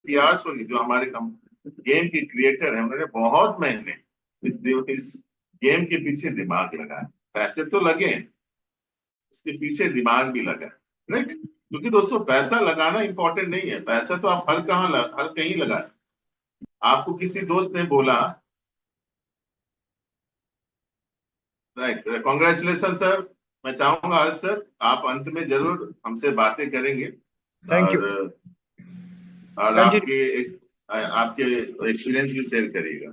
PR Soni जो हमारे game के क्रिएटर हैं, उन्होंने बहुत महीने इस गेम के पीछे दिमाग लगाया। पैसे तो लगे, इसके पीछे दिमाग भी लगा, राइट। क्योंकि दोस्तों पैसा लगाना इंपॉर्टेंट नहीं है, पैसा तो आप हर कहीं लगा सकते। आपको किसी दोस्त ने बोला, राइट, कॉन्ग्रेचुलेशन सर। मैं चाहूंगा हर्ष सर आप अंत में जरूर हमसे बातें करेंगे थैंक यू। और कंटिन्यू। आपके एक्सपीरियंस भी शेयर करिएगा।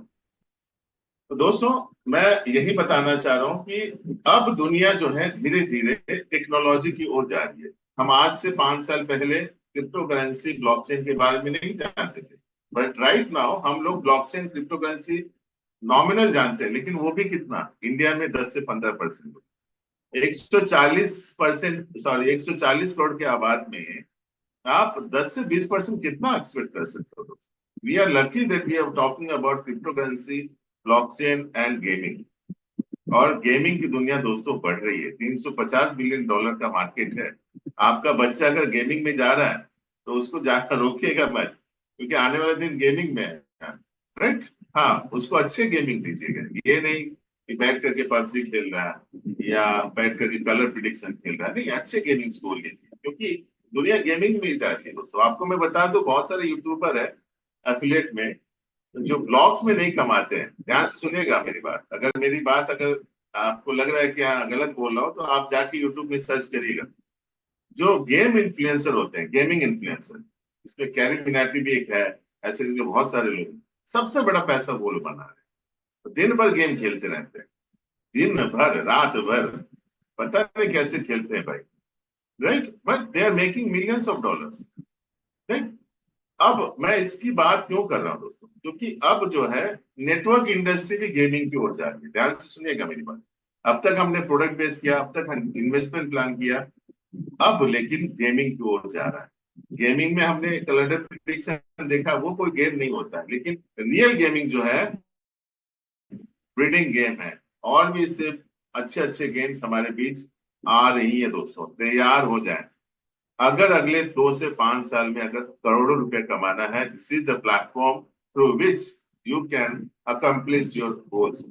तो दोस्तों मैं यही बताना चाह रहा हूं कि अब दुनिया जो है धीरे धीरे टेक्नोलॉजी की ओर जा रही है। हम आज से 5 साल पहले क्रिप्टो करेंसी ब्लॉकचेन के बारे में नहीं जानते थे, बट राइट नाउ हम लोग ब्लॉकचेन क्रिप्टो करेंसी नॉमिनल जानते हैं, लेकिन वो भी कितना, इंडिया में 10 से 15%। 140%, सॉरी 140 करोड़ की आबाद में आप 10 से 20% कितना एक्सपेक्ट कर सकते हो? We are lucky that we are talking about crypto currency, blockchain and gaming. और गेमिंग की दुनिया दोस्तों बढ़ रही है, $350 बिलियन का मार्केट है। आपका बच्चा अगर गेमिंग में जा रहा है तो उसको जाकर रोकिएगा मत, क्योंकि आने वाले दिन गेमिंग में है, राइट। हाँ, उसको अच्छे गेमिंग दीजिएगा, ये नहीं कि बैठ करके पबजी खेल रहा है या बैठ करके कलर प्रिडिक्शन खेल रहा है, नहीं, अच्छे गेमिंग स्कोर लीजिए, क्योंकि दुनिया गेमिंग में जा रही है दोस्तों। आपको मैं बता दूं, बहुत सारे यूट्यूबर है एफिलिएट में जो ब्लॉग्स में नहीं कमाते हैं। ध्यान से सुनिएगा मेरी बात, अगर आपको लग रहा है कि हाँ गलत बोल रहा हूं तो आप जाके यूट्यूब में सर्च करिएगा। जो गेम इन्फ्लुएंसर होते हैं, गेमिंग इन्फ्लुएंसर, इसमें कैरी मिनाटी भी एक है, ऐसे करके बहुत सारे लोग हैं। सबसे बड़ा पैसा वो लोग बना रहे हैं, तो दिन भर गेम खेलते रहते हैं, दिन भर रात भर, पता नहीं कैसे खेलते हैं भाई, right, but they are making millions of dollars, right. अब मैं इसकी बात क्यों कर रहा हूं दोस्तों, क्योंकि अब जो है नेटवर्क इंडस्ट्री भी गेमिंग की ओर जा रही है। ध्यान से सुनिएगा मेरी बात। अब तक हमने प्रोडक्ट बेस किया, अब तक हम इन्वेस्टमेंट प्लान किया, अब लेकिन गेमिंग की ओर जा रहा है। गेमिंग में हमने कलर प्रिडिक्शन देखा, वो कोई गेम नहीं होता है, लेकिन रियल गेमिंग जो है ब्रीडिंग गेम है। और भी इससे अच्छे अच्छे गेम्स हमारे बीच आ रही है दोस्तों, तैयार हो जाए। अगर अगले 2 से 5 साल में अगर करोड़ों रुपए कमाना है, this is the platform through which you can accomplish your goals.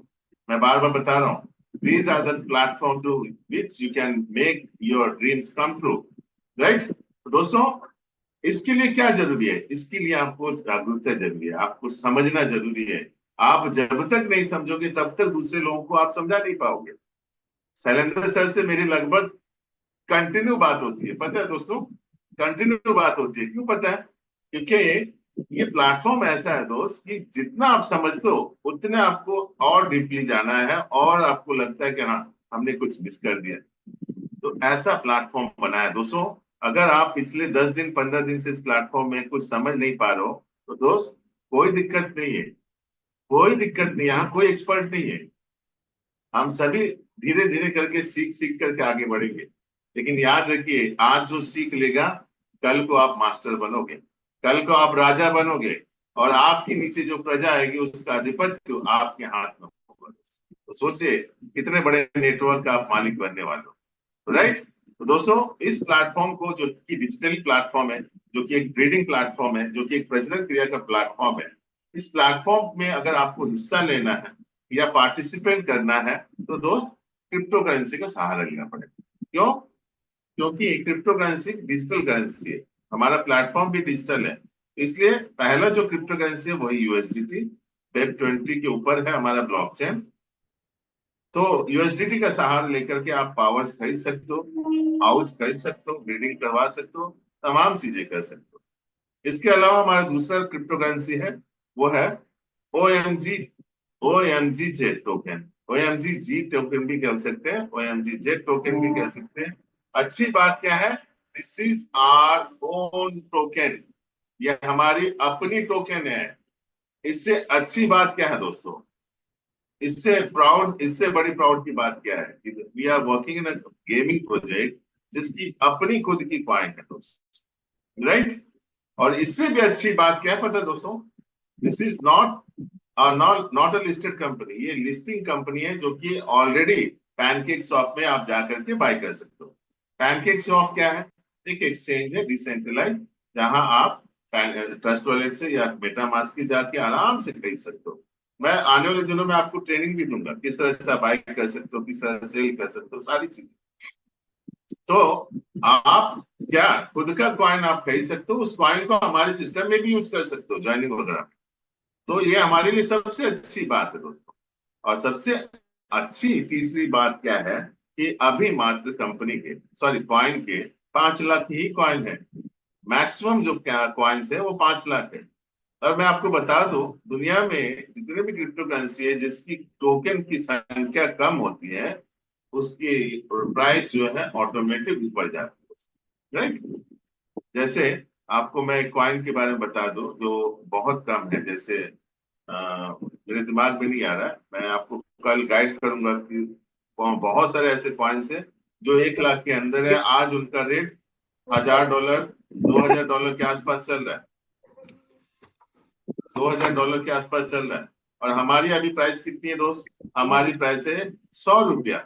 मैं बार बार बता रहा हूं, these are the platform through which you can make your dreams come true, right. दोस्तों इसके लिए क्या जरूरी है? इसके लिए आपको जागरूकता जरूरी है, आपको समझना जरूरी है। आप जब तक नहीं समझोगे तब तक दूसरे लोगों को आप समझा नहीं पाओगे। शैलेंद्र सर से मेरी लगभग कंटिन्यू बात होती है, पता है दोस्तों, कंटिन्यू बात होती है। क्यों पता है? क्योंकि ये प्लेटफॉर्म ऐसा है दोस्त कि जितना आप समझते हो उतने आपको और डीपली जाना है, और आपको लगता है कि हाँ हमने कुछ मिस कर दिया। तो ऐसा प्लेटफॉर्म बना है दोस्तों। अगर आप पिछले 10 दिन 15 दिन से इस प्लेटफॉर्म में कुछ समझ नहीं पा रहे हो तो दोस्त कोई दिक्कत नहीं है, कोई दिक्कत नहीं, यहाँ कोई एक्सपर्ट नहीं है। हम सभी धीरे धीरे करके सीख सीख करके आगे बढ़ेंगे। लेकिन याद रखिए, आज जो सीख लेगा कल को आप मास्टर बनोगे, कल को आप राजा बनोगे, और आपके नीचे जो प्रजा आएगी उसका आधिपत्य आपके हाथ में होगा। तो सोचिए कितने बड़े नेटवर्क का आप मालिक बनने वाले हो, राइट। तो दोस्तों इस प्लेटफॉर्म को, जो कि डिजिटल प्लेटफॉर्म है, जो कि एक ब्रीडिंग प्लेटफॉर्म है, जो कि एक प्रजनन क्रिया का प्लेटफॉर्म है, इस प्लेटफॉर्म में अगर आपको हिस्सा लेना है या पार्टिसिपेट करना है तो दोस्त क्रिप्टो करेंसी का सहारा लेना पड़ेगा। क्यों? क्योंकि क्रिप्टो करेंसी डिजिटल करेंसी है, हमारा प्लेटफॉर्म भी डिजिटल है। इसलिए पहला जो क्रिप्टो करेंसी है वही यूएसडीटी, Web20 के ऊपर है हमारा ब्लॉकचेन। तो यूएसडीटी का सहारा लेकर के आप पावर्स खरीद सकते हो, हाउस खरीद सकते हो, ब्रीडिंग करवा सकते हो, तमाम चीजें कर सकते हो। इसके अलावा हमारा दूसरा क्रिप्टो करेंसी है, वो है OMG, OMG jet token. OMG जी टोकन भी कह सकते हैं, OMG जेट टोकन भी कह सकते हैं। अच्छी बात क्या है, this is our own token, ये हमारी अपनी टोकन है। इससे अच्छी बात क्या है दोस्तों, इससे बड़ी प्राउड की बात क्या है? We are working in a gaming project जिसकी अपनी खुद की कॉइन है दोस्तों, राइट। और इससे भी अच्छी बात क्या है पता है दोस्तों, this is not a listed company, ये लिस्टिंग कंपनी है जो कि ऑलरेडी पैनकेक शॉप में आप जाकर के बाय कर सकते हो। पैनकेक शॉप क्या है? एक एक्सचेंज है डिसेंट्रलाइज, जहां आप ट्रस्ट वॉलेट से या मेटामास्क की जाके आराम से खरीद सकते हो। मैं आने वाले दिनों में आपको ट्रेनिंग भी दूंगा, किस तरह से आप बाय कर सकते हो, किस तरह से सेल कर सकते हो, सारी चीजें। तो आप क्या खुद का कॉइन आप खरीद सकते हो, उस कॉइन को हमारे सिस्टम में भी यूज कर सकते हो ज्वाइनिंग वगैरह। तो ये हमारे लिए सबसे अच्छी बात है दोस्तों। और सबसे अच्छी तीसरी बात क्या है कि अभी मात्र कंपनी के सॉरी कॉइन के 5 लाख ही कॉइन है। मैक्सिमम जो क्या कॉइन्स है वो 5 लाख है। और मैं आपको बता दूं, दुनिया में जितने भी क्रिप्टो करेंसी है जिसकी टोकन की संख्या कम होती है, उसकी प्राइस जो है ऑटोमेटिक ऊपर जाती है, राइट। जैसे आपको मैं एक कॉइन के बारे में बता दूं जो बहुत कम है, जैसे मेरे दिमाग में नहीं आ रहा है, मैं आपको कल गाइड करूंगा कि बहुत सारे ऐसे कॉइन्स हैं जो 1 लाख के अंदर है। आज उनका रेट $1000 $2000 के आसपास चल रहा है, $2000 के आसपास चल रहा है। और हमारी अभी प्राइस कितनी है दोस्त? हमारी प्राइस है ₹100।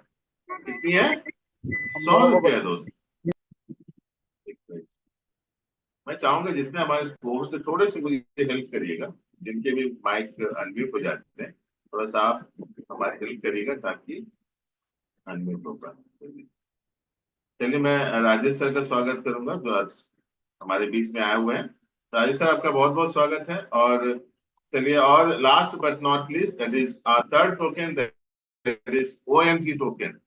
कितनी है? हम सौ लोगों को रुपया दोस्त। मैं चाहूंगा जितने हमारे दोस्त हैं, थोड़े से मुझे हेल्प करिएगा, जिनके भी माइक अनम्यूट हो जाते हैं, थोड़ा सा आप हमारी हेल्प करिएगा ताकि अनम्यूट हो पाए। चलिए मैं राजेश सर का स्वागत करूंगा जो आज हमारे बीच में आए हुए हैं। राजेश सर आपका बहुत बहुत स्वागत है। और चलिए, और last but not least, that is third token, that is OMG token.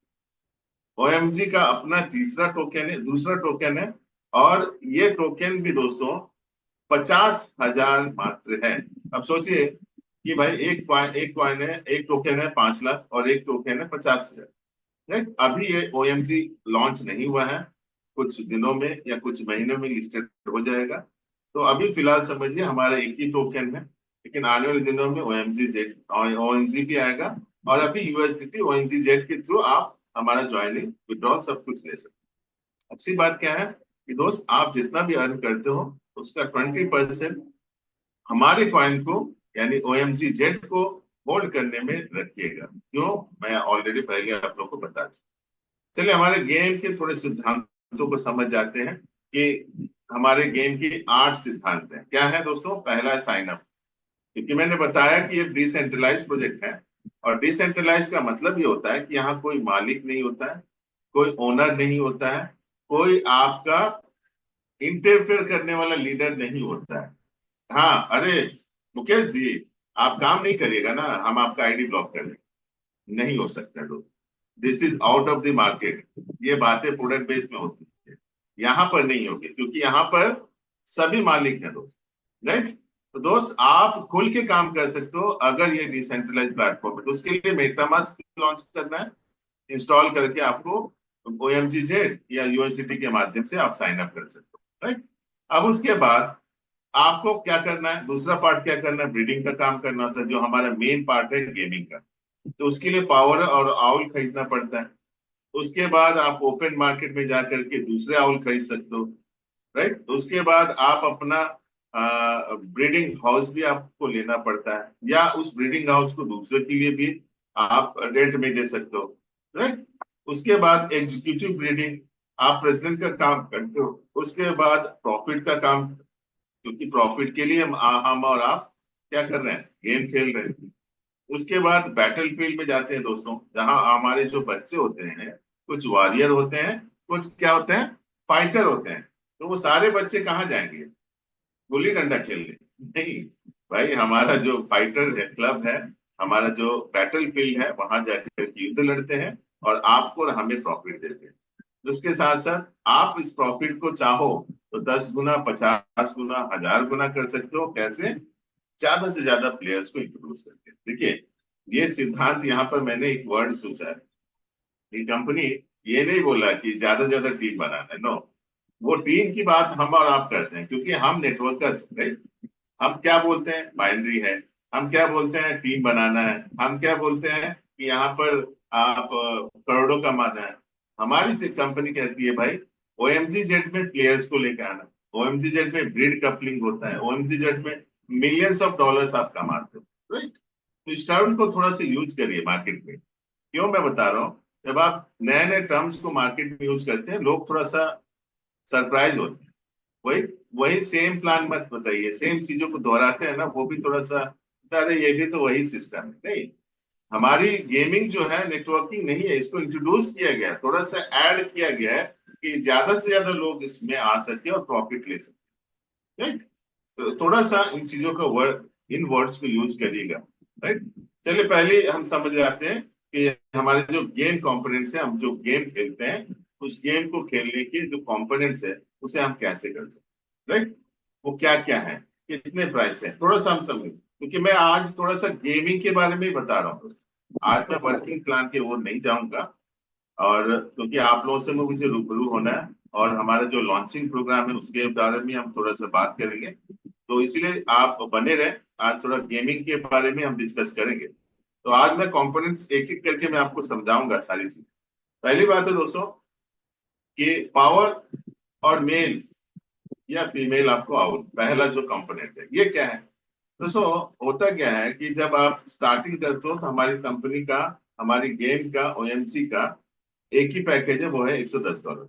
OMG का अपना तीसरा टोकन है, दूसरा टोकन है। और ये टोकन भी दोस्तों 50,000 मात्र है। अब सोचिए कि भाई एक कॉइन है, एक टोकन है 5 लाख और एक टोकन है 50,000। राइट। अभी ये ओएमजी लॉन्च नहीं हुआ है, कुछ दिनों में या कुछ महीनों में लिस्टेड हो जाएगा। तो अभी फिलहाल समझिए हमारा एक ही टोकन है, लेकिन आने वाले दिनों में ओएमजी जेड ओएनजी भी आएगा। और अभी यूएसडीटी ओएनजी जेड के थ्रू आप हमारा ज्वाइनिंग विड्रॉल सब कुछ ले सकते हैं। अच्छी बात क्या है कि दोस्त, आप जितना भी अर्न करते हो उसका 20% हमारे कॉइन को यानी ओएमजी जेड को होल्ड करने में रखिएगा। क्यों? मैं ऑलरेडी पहले आप लोग को बता चुका। चलिए हमारे गेम के थोड़े सिद्धांतों को समझ जाते हैं कि हमारे गेम की 8 सिद्धांत हैं। क्या है दोस्तों? पहला है साइन अप। क्योंकि मैंने बताया कि ये डिसेंट्रलाइज प्रोजेक्ट है, और डिसेंट्रलाइज का मतलब ये होता है कि यहाँ कोई मालिक नहीं होता है, कोई ओनर नहीं होता है, कोई आपका इंटरफेयर करने वाला लीडर नहीं होता है। हाँ, अरे मुकेश जी, आप काम नहीं करिएगा ना, हम आपका आईडी ब्लॉक कर देंगे। नहीं हो सकता है दोस्त, this is out of the market. ये बातें प्रोडक्ट बेस में होती है, यहाँ पर नहीं होगी, क्योंकि यहाँ पर सभी मालिक हैं दोस्त। राइट। तो दोस्त आप खुल के काम कर सकते हो अगर ये डिसेंट्रलाइज प्लेटफॉर्म है। तो उसके लिए मेटामास्क लॉन्च करना है, इंस्टॉल करके आपको ओएमजी जेड या यूएसडीटी के माध्यम से आप साइन अप कर सकते हो। राइट। अब उसके बाद आपको क्या करना है, दूसरा पार्ट क्या करना है, ब्रीडिंग का काम करना होता है, जो हमारा मेन पार्ट है गेमिंग का। तो उसके लिए पावर और आउल खरीदना पड़ता है। उसके बाद आप ओपन मार्केट में जाकर के दूसरे आउल खरीद सकते हो। राइट। उसके बाद आप अपना ब्रीडिंग हाउस भी आपको लेना पड़ता है, या उस ब्रीडिंग हाउस को दूसरे के लिए भी आप रेंट में दे सकते हो। राइट। उसके बाद एग्जीक्यूटिव ब्रीडिंग, आप प्रेसिडेंट का काम करते हो। उसके बाद प्रॉफिट का काम, क्योंकि प्रॉफिट के लिए हम और आप क्या कर रहे हैं, गेम खेल रहे हैं। उसके बाद बैटल फील्ड में जाते हैं दोस्तों, जहां हमारे जो बच्चे होते हैं, कुछ वॉरियर होते हैं, कुछ क्या होते हैं, फाइटर होते हैं। तो वो सारे बच्चे कहाँ जाएंगे? गुल्ली डंडा खेलने? नहीं भाई, हमारा जो फाइटर है क्लब है, हमारा जो बैटल फील्ड है, वहां जाकर युद्ध लड़ते हैं और आपको और हमें प्रॉफिट देते हैं। उसके साथ साथ आप इस प्रॉफिट को चाहो तो 10 गुना, 50 गुना, 1000 गुना कर सकते हो। कैसे? ज्यादा से ज्यादा प्लेयर्स को इंट्रोड्यूस करके। देखिए, ये सिद्धांत यहाँ पर मैंने एक वर्ड सोचा है, ये कंपनी ये नहीं बोला कि ज्यादा से ज्यादा टीम बनाना है, नो। वो टीम की बात हम और आप करते हैं, क्योंकि हम नेटवर्कर्स हैं। हम क्या बोलते हैं, बाइनरी है। हम क्या बोलते हैं, टीम बनाना है। हम क्या बोलते हैं कि यहाँ पर आप करोड़ों कमाना है। हमारी से कंपनी कहती है भाई, ओएमजी जेड में प्लेयर्स को लेकर आना, ओएमजी जेड में ब्रीड कपलिंग होता है, ओएमजी जेड में मिलियंस ऑफ डॉलर्स आप कमाते हो। राइट। तो इस टर्म को थोड़ा सा यूज करिए मार्केट में। क्यों मैं बता रहा हूँ, जब आप नए नए टर्म्स को मार्केट में यूज करते हैं, लोग थोड़ा सा सरप्राइज होते हैं। वही वही सेम प्लान मत बताइए, सेम चीजों को दोहराते हैं ना, वो भी थोड़ा सा, अरे ये भी तो वही सिस्टम है। नहीं, हमारी गेमिंग जो है नेटवर्किंग नहीं है, इसको इंट्रोड्यूस किया गया है, थोड़ा सा ऐड किया गया है कि ज्यादा से ज्यादा लोग इसमें आ सके और प्रॉफिट ले सके। राइट, तो थोड़ा सा इन चीजों का वर्ड, इन वर्ड्स को यूज करिएगा। राइट, चलिए पहले हम समझ जाते हैं कि हमारे जो गेम कंपोनेंट्स है, हम जो गेम खेलते हैं उस गेम को खेलने के जो कंपोनेंट्स है उसे हम कैसे कर सकते हैं। राइट, वो क्या क्या है, कितने प्राइस है, थोड़ा सा हम समझें, क्योंकि मैं आज थोड़ा सा गेमिंग के बारे में ही बता रहा हूँ। आज मैं वर्किंग प्लान की ओर नहीं जाऊंगा, और क्योंकि आप लोगों से मुझे रूबरू होना है, और हमारा जो लॉन्चिंग प्रोग्राम है उसके बारे में हम थोड़ा सा बात करेंगे, तो इसीलिए आप बने रहे। आज थोड़ा गेमिंग के बारे में हम डिस्कस करेंगे। तो आज मैं कंपोनेंट्स एक एक करके मैं आपको समझाऊंगा सारी चीज। पहली बात है दोस्तों कि पावर और मेल या फीमेल आपको आउट, पहला जो कंपोनेंट है ये क्या है दोस्तों। होता क्या है कि जब आप स्टार्टिंग करते हो तो हमारी कंपनी का, हमारी गेम का, ओएमसी का एक ही पैकेज है, वो है $110।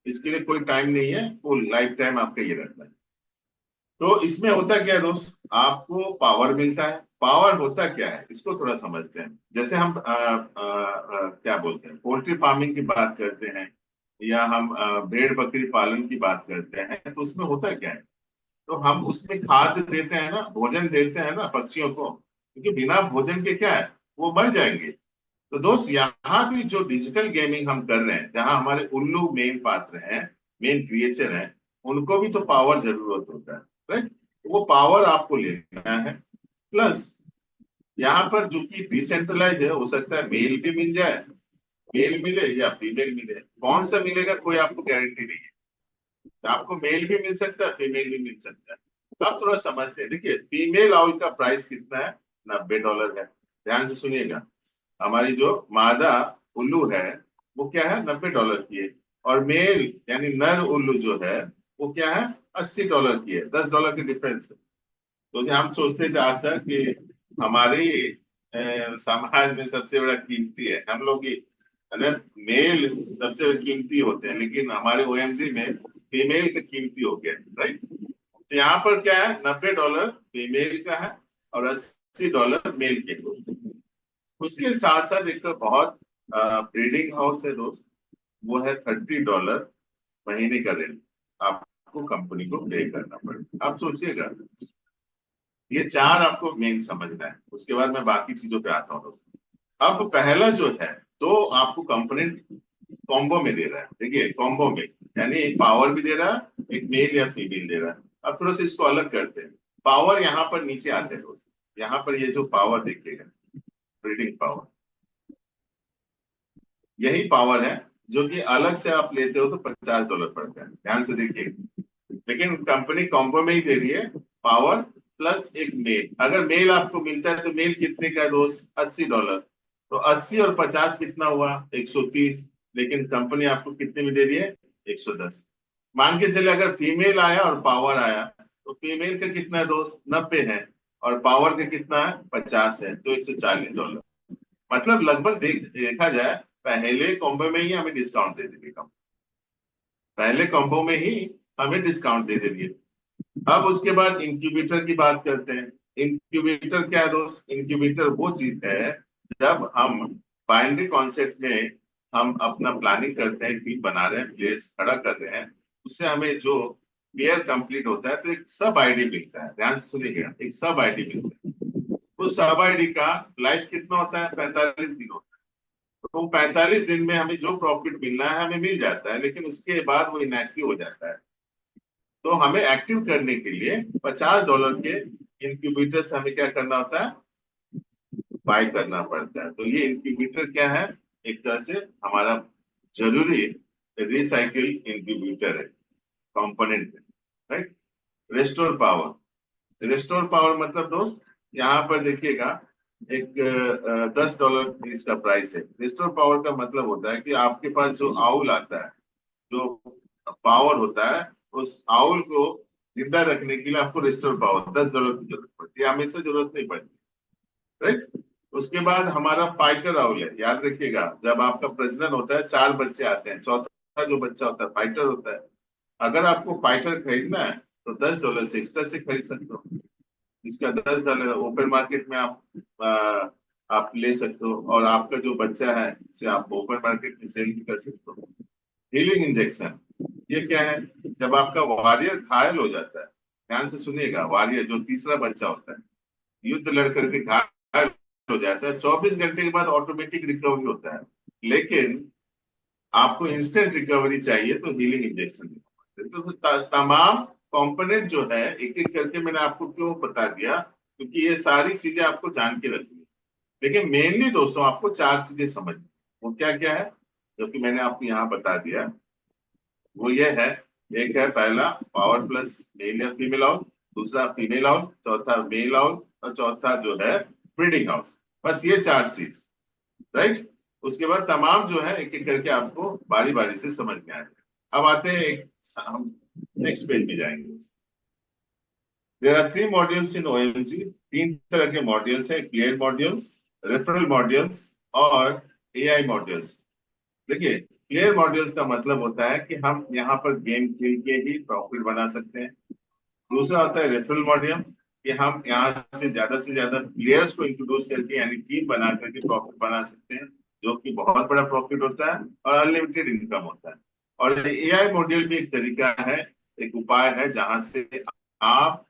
इसके लिए कोई टाइम नहीं है, फुल लाइफ टाइम आपका ये रहता है। तो इसमें होता क्या है दोस्त, आपको पावर मिलता है। पावर होता क्या है इसको थोड़ा समझते हैं। जैसे हम क्या बोलते हैं, पोल्ट्री फार्मिंग की बात करते हैं, या हम भेड़ बकरी पालन की बात करते हैं, तो उसमें होता क्या है, तो हम उसमें खाद देते हैं ना, भोजन देते हैं ना पक्षियों को, क्योंकि बिना भोजन के क्या है, वो मर जाएंगे। तो दोस्त यहाँ भी जो डिजिटल गेमिंग हम कर रहे हैं, जहां हमारे उल्लू मेन पात्र हैं, मेन क्रिएचर हैं, उनको भी तो पावर जरूरत होता है। राइट, वो पावर आपको लेना है। प्लस यहाँ पर जो कि डिसेंट्रलाइज है, हो सकता है मेल भी मिल जाए, मेल मिले या फीमेल मिले, कौन सा मिलेगा कोई आपको गारंटी नहीं है। तो आपको मेल भी मिल सकता है, फीमेल भी मिल सकता है। तो आप थोड़ा समझते हैं, देखिए फीमेल आउल का प्राइस कितना है, $90 है। ध्यान से सुनिएगा, हमारी जो मादा उल्लू है वो क्या है, $90 की है। और मेल यानी नर उल्लू जो है वो क्या है, $80 की है, $10 की डिफरेंस है। तो जो हम सोचते थे आज तक कि हमारे समाज में सबसे बड़ा कीमती है हम लोग ही, है ना, मेल सबसे कीमती होते हैं, लेकिन हमारे ओएमजी में फीमेल का कीमती हो गया। राइट, तो यहाँ पर क्या है, $90 फीमेल का है और $80 मेल के को। उसके साथ साथ एक बहुत ब्रीडिंग हाउस है दोस्त, वो है $30 महीने का रेंट आपको कंपनी को पे करना पड़ेगा। आप सोचिएगा, ये चार आपको मेन समझना है, उसके बाद मैं बाकी चीजों पे आता हूँ दोस्तों। अब पहला जो है, तो आपको कंपोनेंट कॉम्बो में दे रहा है। देखिए कॉम्बो में यानी एक पावर भी दे रहा है, एक मेल या फीमेल दे रहा है। अब थोड़ा सा इसको अलग करते हैं। पावर यहाँ पर नीचे आते हैं दोस्त, यहाँ पर ये जो पावर देखिएगा, ब्रीडिंग पावर, यही पावर है जो कि अलग से आप लेते हो तो $50 पड़ता है। ध्यान से देखिए, लेकिन कंपनी कॉम्बो में ही दे रही है, पावर प्लस एक मेल। अगर मेल आपको मिलता है तो मेल कितने का है दोस्त, $80। तो 80 और 50 कितना हुआ, 130। लेकिन कंपनी आपको कितने में दे रही है, 110। मान के चले अगर फीमेल आया और पावर आया, तो फीमेल का कितना है दोस्त, 90 है, और पावर का कितना है, 50 है, तो $140। मतलब लगभग देखा जाए, पहले कॉम्बो में ही हमें डिस्काउंट दे देगी कंपनी, पहले कॉम्बो में ही हमें डिस्काउंट दे देगी। अब उसके बाद इंक्यूबेटर की बात करते हैं। इंक्यूबेटर क्या है दोस्त, इंक्यूबेटर वो चीज है जब हम बाइनरी कॉन्सेप्ट में हम अपना प्लानिंग करते हैं, टीम बना रहे हैं, प्लेस खड़ा कर रहे हैं, उससे हमें जो पेयर कंप्लीट होता है तो एक सब आईडी मिलता है। ध्यान से सुनिएगा, एक सब आईडी मिलता है। उस सब आईडी का लाइफ कितना होता है, 45 दिन होता है। तो 45 दिन में हमें जो प्रॉफिट मिलना है हमें मिल जाता है, लेकिन उसके बाद वो इनएक्टिव हो जाता है। तो हमें एक्टिव करने के लिए $50 के इंक्यूबेटर से हमें क्या करना होता है, बाय करना पड़ता है। तो ये इंक्यूबेटर क्या है, एक तरह से हमारा जरूरी रिसाइकिल इंक्यूबेटर है, कंपोनेंट है। Right, restore power, restore power मतलब दोस्त यहाँ पर देखिएगा, एक $10 इसका प्राइस है। रेस्टोर पावर का मतलब होता है कि आपके पास जो आउल आता है, जो पावर होता है, उस आउल को जिंदा रखने के लिए आपको रेस्टोर पावर $10 की जरूरत पड़ती है, हमेशा जरूरत नहीं पड़ती। राइट, उसके बाद हमारा फाइटर आउल है। याद रखिएगा, जब आपका प्रजनन होता है 4 बच्चे आते हैं, चौथा जो बच्चा होता है फाइटर होता है। अगर आपको फाइटर खरीदना है तो $10 से एक्स्ट्रा से खरीद सकते हो। इसका $10 ओपन मार्केट में आप ले सकते हो, और आपका जो बच्चा है उसे आप ओपन मार्केट में सेल भी कर सकते हो। हीलिंग इंजेक्शन, ये क्या है? जब आपका वॉरियर घायल हो जाता है, ध्यान से सुनिएगा, वॉरियर जो तीसरा बच्चा होता है, युद्ध लड़ करके घायल हो जाता है, 24 घंटे के बाद ऑटोमेटिक रिकवरी होता है। लेकिन आपको इंस्टेंट रिकवरी चाहिए तो हीलिंग इंजेक्शन तो तमाम कंपोनेंट जो है एक एक करके मैंने आपको क्यों बता दिया, क्योंकि ये सारी चीजें आपको जान के रखनी है। लेकिन मेनली दोस्तों आपको 4 चीजें समझनी, वो क्या क्या है जो कि मैंने आपको यहाँ बता दिया। वो ये है, एक है पहला पावर प्लस मेल या फीमेल आउट, दूसरा फीमेल आउट, चौथा मेल आउट, और चौथा जो है ब्रीडिंग हाउस। बस ये 4 चीज, राइट। उसके बाद तमाम जो है एक एक करके आपको बारी बारी से समझ में आएगा। अब आते हैं हम नेक्स्ट पेज में जाएंगे। There are 3 modules in OMG. 3 तरह के मॉड्यूल्स है, क्लियर मॉड्यूल्स, रेफरल मॉड्यूल्स और एआई मॉड्यूल्स। देखिए, क्लियर मॉड्यूल्स का मतलब होता है कि हम यहाँ पर गेम खेल के ही प्रॉफिट बना सकते हैं। दूसरा होता है रेफरल मॉड्यूल, कि हम यहाँ से ज्यादा प्लेयर्स को इंट्रोड्यूस करके यानी टीम बना करके प्रॉफिट बना सकते हैं, जो कि बहुत बड़ा प्रॉफिट होता है और अनलिमिटेड इनकम होता है। और एआई मॉड्यूल भी एक तरीका है, एक उपाय है, जहां से आप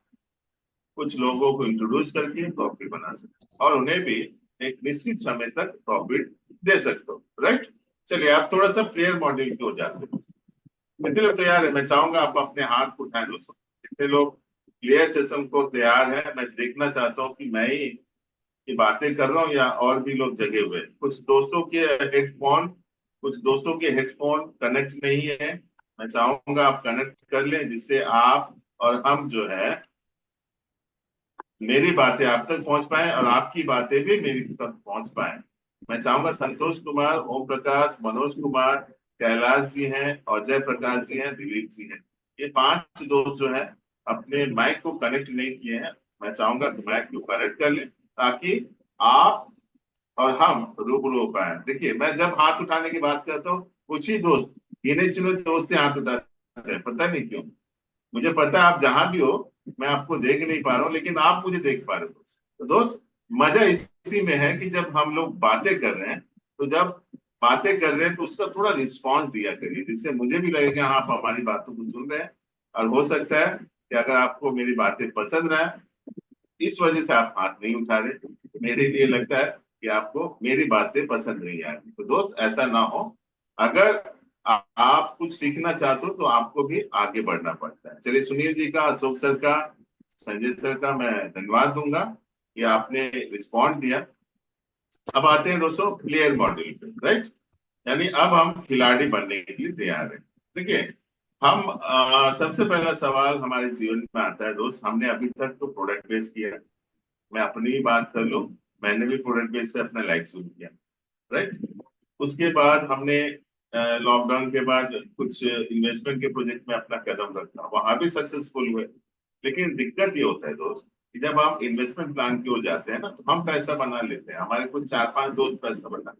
कुछ लोगों को इंट्रोड्यूस करके प्रॉफिट बना सकते हैं और उन्हें भी एक निश्चित समय तक प्रॉफिट दे सकते हो, राइट। चलिए आप थोड़ा सा प्लेयर मॉड्यूल की ओर जाते हैं। कितने लोग तैयार है? मैं चाहूंगा आप अपने हाथ को उठाएं दोस्तों। कितने लोग प्लेयर सेशन को तैयार है? मैं देखना चाहता हूँ कि मैं ही की बातें कर रहा हूँ या और भी लोग जगे हुए हैं। कुछ दोस्तों के हेडफोन कनेक्ट नहीं है। मैं चाहूंगा आप कनेक्ट कर लें, जिससे आप और हम जो है मेरी बातें आप तक पहुंच पाए और आपकी बातें भी मेरी तक पहुंच पाए। मैं चाहूंगा संतोष कुमार, ओम प्रकाश, मनोज कुमार, कैलाश जी हैं, अजय प्रकाश जी हैं, दिलीप जी हैं। ये 5 दोस्त जो है अपने माइक को कनेक्ट नहीं किए हैं। मैं चाहूंगा कि माइक को कनेक्ट कर लें ताकि आप और हम रूबरू हो पाए। देखिए, मैं जब हाथ उठाने की बात करता हूँ, कुछ ही दोस्त, गिने चुने दोस्त ही हाथ उठाते हैं, पता नहीं क्यों। मुझे पता है आप जहां भी हो, मैं आपको देख नहीं पा रहा हूँ, लेकिन आप मुझे देख पा रहे हो। तो दोस्त, मजा इसी में है कि जब हम लोग बातें कर रहे हैं, तो जब बातें कर रहे हैं तो उसका थोड़ा रिस्पॉन्स दिया करिए, जिससे मुझे भी लगेगा हाँ आप हमारी बातों को सुन रहे हैं। और हो सकता है कि अगर आपको मेरी बातें पसंद ना आए, इस वजह से आप हाथ नहीं उठा रहे, मेरे लिए लगता है कि आपको मेरी बातें पसंद नहीं आ रही। तो दोस्त, ऐसा ना हो। अगर आप कुछ सीखना चाहते हो तो आपको भी आगे बढ़ना पड़ता है। चलिए, सुनील जी का, अशोक सर का, संजय सर का मैं धन्यवाद दूंगा कि आपने रिस्पॉन्ड दिया। अब आते हैं दोस्तों प्लेयर मॉडल पे, राइट। यानी अब हम खिलाड़ी बनने के लिए तैयार हैं। देखिए, हम सबसे पहला सवाल हमारे जीवन में आता है दोस्त, हमने अभी तक तो प्रोडक्ट बेस किया। मैं अपनी ही बात कर लूं, मैंने भी प्रोडक्ट बेस से अपना लाइफ शुरू किया, राइट। उसके बाद हमने लॉकडाउन के बाद कुछ इन्वेस्टमेंट के प्रोजेक्ट में अपना कदम रखा, वहां भी सक्सेसफुल हुए। लेकिन दिक्कत ये होता है दोस्त कि जब हम इन्वेस्टमेंट प्लान की ओर जाते हैं ना, तो हम पैसा बना लेते हैं, हमारे कुछ 4-5 दोस्त पैसा बना,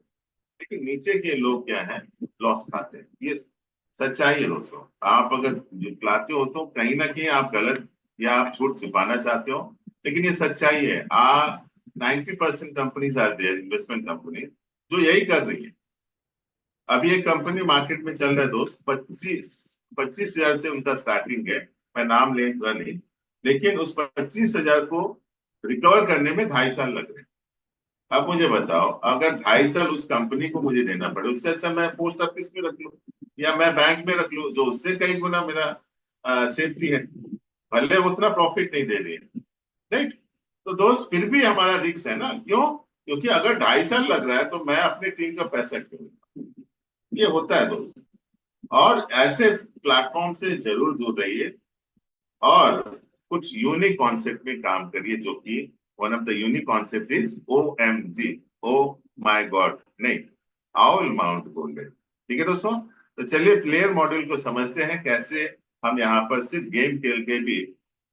लेकिन नीचे के लोग क्या है, लॉस खाते हैं। ये सच्चाई है दोस्तों। आप अगर जुटलाते हो तो कहीं ना कहीं आप गलत या आप झूठ छिपाना चाहते हो, लेकिन ये सच्चाई है। 90% companies are there, investment company, जो यही कर रही है। अभी एक कंपनी मार्केट में चल रहा है दोस्त, 25,000 से उनका स्टार्टिंग है। मैं नाम लेगा नहीं, लेकिन उस 25,000 को रिकवर करने में 2.5 साल लग रहे हैं। अब मुझे बताओ, अगर 2.5 साल उस कंपनी को मुझे देना पड़े, उससे अच्छा मैं पोस्ट ऑफिस में रख लूं या मैं बैंक में रख लूं, जो उससे कई गुना मेरा सेफ्टी है। भले उतना प्रॉफिट नहीं दे रही है, राइट। तो दोस्त, फिर भी हमारा रिस्क है ना। क्यों? क्योंकि अगर 2.5 साल लग रहा है तो मैं अपनी टीम का पैसा क्यों लूं? ये होता है दोस्त। और ऐसे प्लेटफॉर्म से जरूर दूर रहिए और कुछ यूनिक कॉन्सेप्ट में काम करिए, जो कि one of the unique concept is OMG, oh my God नहीं, आउल माउंट गोल्डन। ठीक है दोस्तों, तो चलिए प्लेयर मॉड्यूल को समझते हैं, कैसे हम यहाँ पर सिर्फ गेम खेल के भी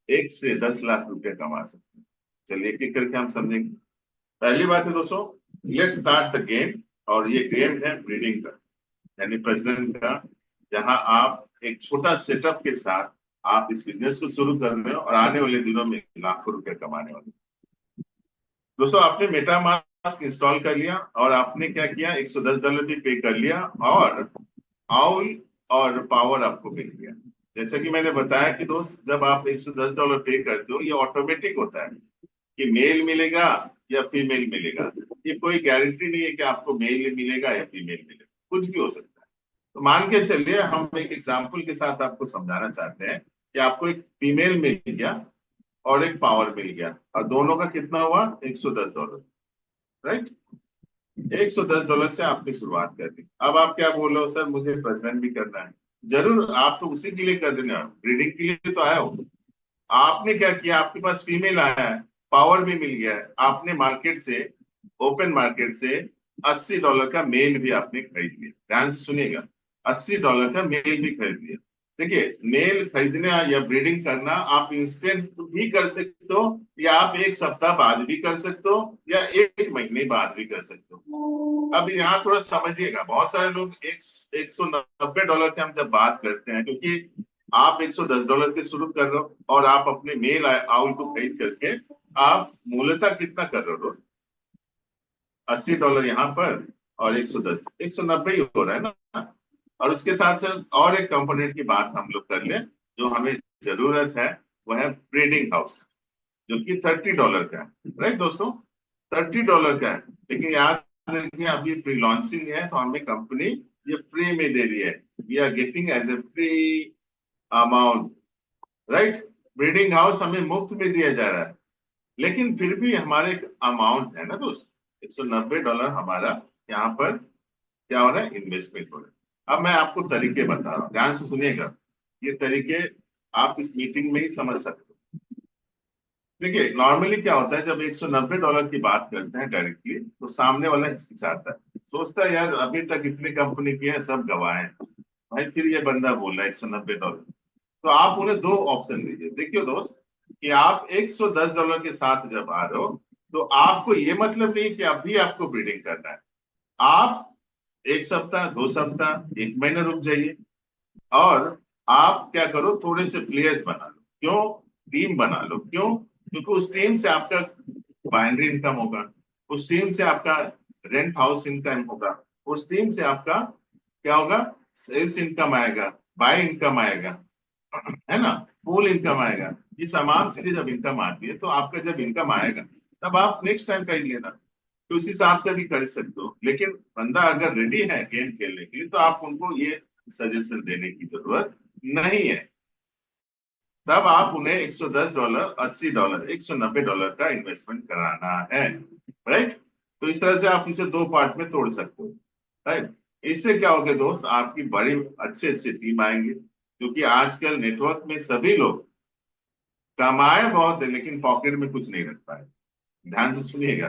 1 से 10 लाख रुपए कमा सकते हैं। चलिए एक एक करके हम समझेंगे। पहली बात है दोस्तों, लेट्स स्टार्ट द गेम। और ये गेम है ब्रीडिंग का, यानी प्रजनन का, जहां आप एक छोटा सेटअप के साथ आप इस बिजनेस को शुरू कर रहे हो और आने वाले दिनों में लाखों रुपए कमाने वाले हो। दोस्तों, आपने मेटामास्क इंस्टॉल कर लिया और आपने क्या किया, $110 भी पे कर लिया और आउल और पावर आपको मिल गया। जैसा कि मैंने बताया कि दोस्त, जब आप $110 पे करते हो, ये ऑटोमेटिक होता है कि मेल मिलेगा या फीमेल मिलेगा। ये कोई गारंटी नहीं है कि आपको मेल मिलेगा या फीमेल मिलेगा, कुछ भी हो सकता है। तो मान के चलिए, हम एक एग्जाम्पल के साथ आपको समझाना चाहते हैं कि आपको एक फीमेल मिल गया और एक पावर मिल गया और दोनों का कितना हुआ, $110, राइट। $110 से आपने शुरुआत कर दी। अब आप क्या बोल रहे हो, सर मुझे प्रजनन भी करना है। जरूर, आप तो उसी के लिए कर रहे हो, ब्रीडिंग के लिए तो आया हो। आपने क्या किया, आपके पास फीमेल आया है, पावर भी मिल गया है, आपने मार्केट से, ओपन मार्केट से $80 का मेल भी आपने खरीद लिया। ध्यान से सुनिएगा, $80 का मेल भी खरीद लिया। देखिए, मेल खरीदना या ब्रीडिंग करना आप इंस्टेंट भी कर सकते हो, या आप एक सप्ताह बाद भी कर सकते हो, या एक महीने बाद भी कर सकते हो। अब यहाँ थोड़ा समझिएगा, बहुत सारे लोग $190 की हम जब बात करते हैं, क्योंकि आप $110 के शुरू कर रहे हो और आप अपने मेल आउल को खरीद करके आप मूलतः कितना कर रहे हो दोस्त, $80 यहाँ पर और 110, 190 ही हो रहा है ना। और उसके साथ साथ और एक कंपोनेंट की बात हम लोग कर लें जो हमें जरूरत है, वो है ब्रीडिंग हाउस, जो कि $30 का है, राइट दोस्तों, $30 का है। लेकिन याद रखिए, अभी प्री लॉन्चिंग है तो हमें कंपनी ये फ्री में दे रही है। We are getting as a free amount, right. Breeding house हमें मुफ्त में दिया जा रहा है, लेकिन फिर भी हमारे एक अमाउंट है ना दोस्त, $190 हमारा यहाँ पर क्या हो रहा है, इन्वेस्टमेंट हो रहा है। अब मैं आपको तरीके बता रहा हूँ, ध्यान से सुनिएगा। ये तरीके आप इस मीटिंग में ही समझ सकते हो। देखिए, नॉर्मली क्या होता है, जब $190 की बात करते हैं डायरेक्टली, तो सामने वाला हिचकिचाता है, सोचता है यार अभी तक इतनी कंपनी की है, सब गवाए हैं भाई, फिर ये बंदा बोल रहा है $190। तो आप उन्हें दो ऑप्शन दीजिए। देखिए दोस्त, कि आप $110 के साथ जब आ रहे हो, तो आपको ये मतलब नहीं कि अभी आपको ब्रीडिंग करना है। आप एक सप्ताह, 2 सप्ताह, एक महीना रुक जाइए और आप क्या करो, थोड़े से प्लेयर्स बना लो। क्यों, टीम बना लो। क्यों, क्योंकि उस टीम से आपका बाइनरी इनकम होगा, उस टीम से आपका रेंट हाउस इनकम होगा, उस टीम से आपका क्या होगा, सेल्स इनकम आएगा, बाय इनकम आएगा, है ना, फुल इनकम आएगा। ये तमाम चीजें जब इनकम आती है, तो आपका जब इनकम आएगा तब आप नेक्स्ट टाइम खरीद लेना, तो उस हिसाब से भी कर सकते हो। लेकिन बंदा अगर रेडी है गेम खेलने के लिए, तो आप उनको ये सजेशन देने की जरूरत नहीं है। तब आप उन्हें $110, $80, $190 का इन्वेस्टमेंट कराना है, राइट। तो इस तरह से आप इसे दो पार्ट में तोड़ सकते हो, राइट। इससे क्या होगा दोस्त, आपकी बड़ी अच्छे अच्छे टीम आएंगे, क्योंकि आजकल नेटवर्क में सभी लोग कमाए बहुत है लेकिन पॉकेट में कुछ नहीं रख पाए। ध्यान से सुनिएगा,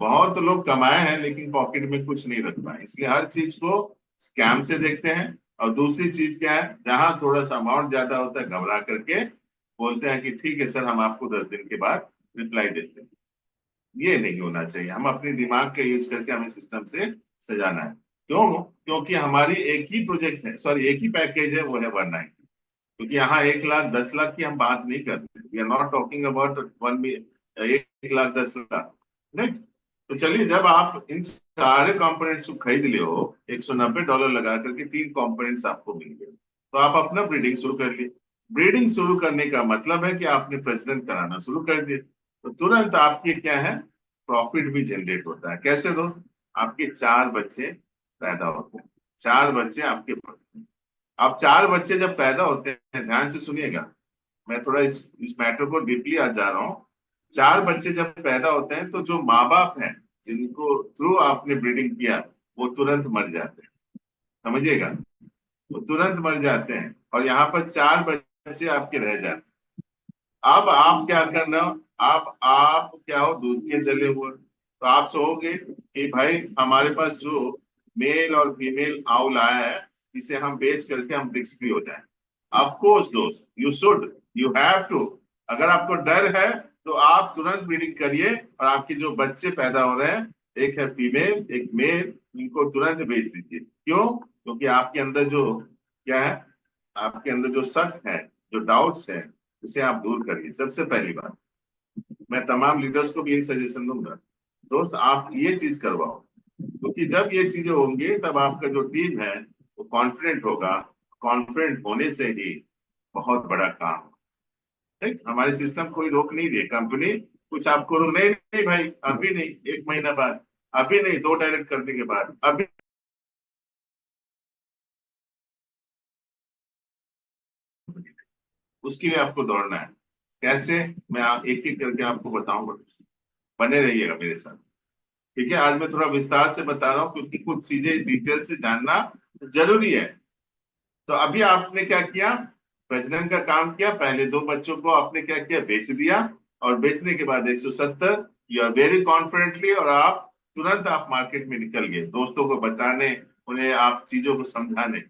बहुत लोग कमाए हैं लेकिन पॉकेट में कुछ नहीं रख पाए, इसलिए हर चीज को स्कैम से देखते हैं। और दूसरी चीज क्या है, जहां थोड़ा सा अमाउंट ज्यादा होता है, घबरा करके बोलते हैं कि ठीक है सर, हम आपको 10 दिन के बाद रिप्लाई देते हैं। ये नहीं होना चाहिए। हम अपने दिमाग का यूज करके हमें सिस्टम से सजाना है। क्यों, क्योंकि हमारी एक ही प्रोजेक्ट है, सॉरी एक ही पैकेज है, वो है 190। क्योंकि यहाँ 1 लाख 10 लाख की हम बात नहीं करते, we are not talking about 1 lakh 10 lakh, right. तो चलिए, जब आप इन सारे कंपोनेंट्स को खरीद ले हो, $190 लगा करके 3 कंपोनेंट्स आपको मिल गए, तो आप अपना ब्रीडिंग शुरू कर लिए। ब्रीडिंग शुरू करने का मतलब है कि आपने प्रजनन कराना शुरू कर दिया, तो तुरंत आपके क्या है, प्रॉफिट भी जनरेट होता है। कैसे दोस्त, आपके 4 बच्चे पैदा होते हैं, 4 बच्चे आपके बनते हैं। अब 4 बच्चे जब पैदा होते हैं, ध्यान से सुनिएगा, मैं थोड़ा इस मैटर को डीपली आज जा रहा हूँ। 4 बच्चे जब पैदा होते हैं, तो जो माँ बाप हैं जिनको थ्रू आपने ब्रीडिंग किया, वो तुरंत मर जाते हैं, समझिएगा, वो तुरंत मर जाते हैं और यहाँ पर 4 बच्चे आपके रह जाते हैं। अब आप क्या करना, आप क्या हो, दूध के जले हुए, तो आप चाहोगे कि भाई हमारे पास जो मेल और फीमेल आउल आया है, इसे हम बेच करके हम रिस्क फ्री हो जाए। ऑफ कोर्स दोस्त, you should, you have to. अगर आपको डर है तो आप तुरंत ब्रीडिंग करिए और आपके जो बच्चे पैदा हो रहे हैं, एक है फीमेल एक मेल, इनको तुरंत बेच दीजिए। क्यों, क्योंकि आपके अंदर जो क्या है, आपके अंदर जो शक है, जो डाउट्स है, उसे आप दूर करिए। सबसे पहली बात, मैं तमाम लीडर्स को भी यही सजेशन दूंगा, दोस्त आप ये चीज करवाओ, क्योंकि जब ये चीजें होंगी तब आपका जो टीम है वो कॉन्फिडेंट होगा। कॉन्फिडेंट होने से ही बहुत बड़ा काम। ठीक, हमारे सिस्टम कोई रोक नहीं रही, कंपनी कुछ आपको रोक नहीं, नहीं भाई अभी नहीं, 1 महीना बाद, अभी नहीं, 2 डायरेक्ट करने के बाद, अभी उसके लिए आपको दौड़ना है। कैसे, मैं एक एक करके आपको बताऊंगा। बने रहिएगा मेरे साथ। ठीक है, आज मैं थोड़ा विस्तार से बता रहा हूँ क्योंकि कुछ चीजें डिटेल से जानना जरूरी है। तो अभी आपने क्या किया, प्रजनन का काम किया, पहले 2 बच्चों को आपने क्या किया, बेच दिया। और बेचने के बाद 170, यू आर वेरी कॉन्फिडेंटली, और आप तुरंत आप मार्केट में निकल गए दोस्तों को बताने, उन्हें आप चीजों को समझाने।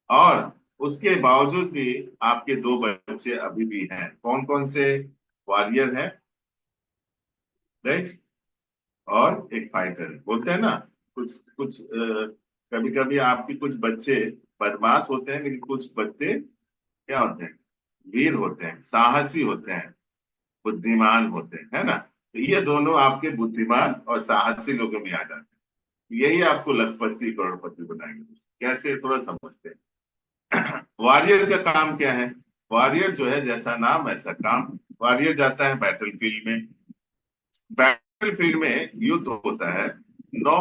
और उसके बावजूद भी आपके 2 बच्चे अभी भी हैं। कौन कौन से, वॉरियर है, राइट, और एक फाइटर है। बोलते हैं ना, कुछ कुछ कभी कभी आपके कुछ बच्चे बदमाश होते हैं, लेकिन कुछ बच्चे क्या होते हैं, वीर होते हैं, साहसी होते हैं, बुद्धिमान होते हैं, है ना। तो ये दोनों आपके बुद्धिमान और साहसी लोगों में आ जाते हैं। यही आपको लखपति करोड़पति बनाएंगे। कैसे, थोड़ा समझते हैं। वॉरियर का काम क्या है, वॉरियर जो है, जैसा नाम वैसा काम। वॉरियर जाता है बैटल फील्ड में। बैटल फील्ड में युद्ध होता है 9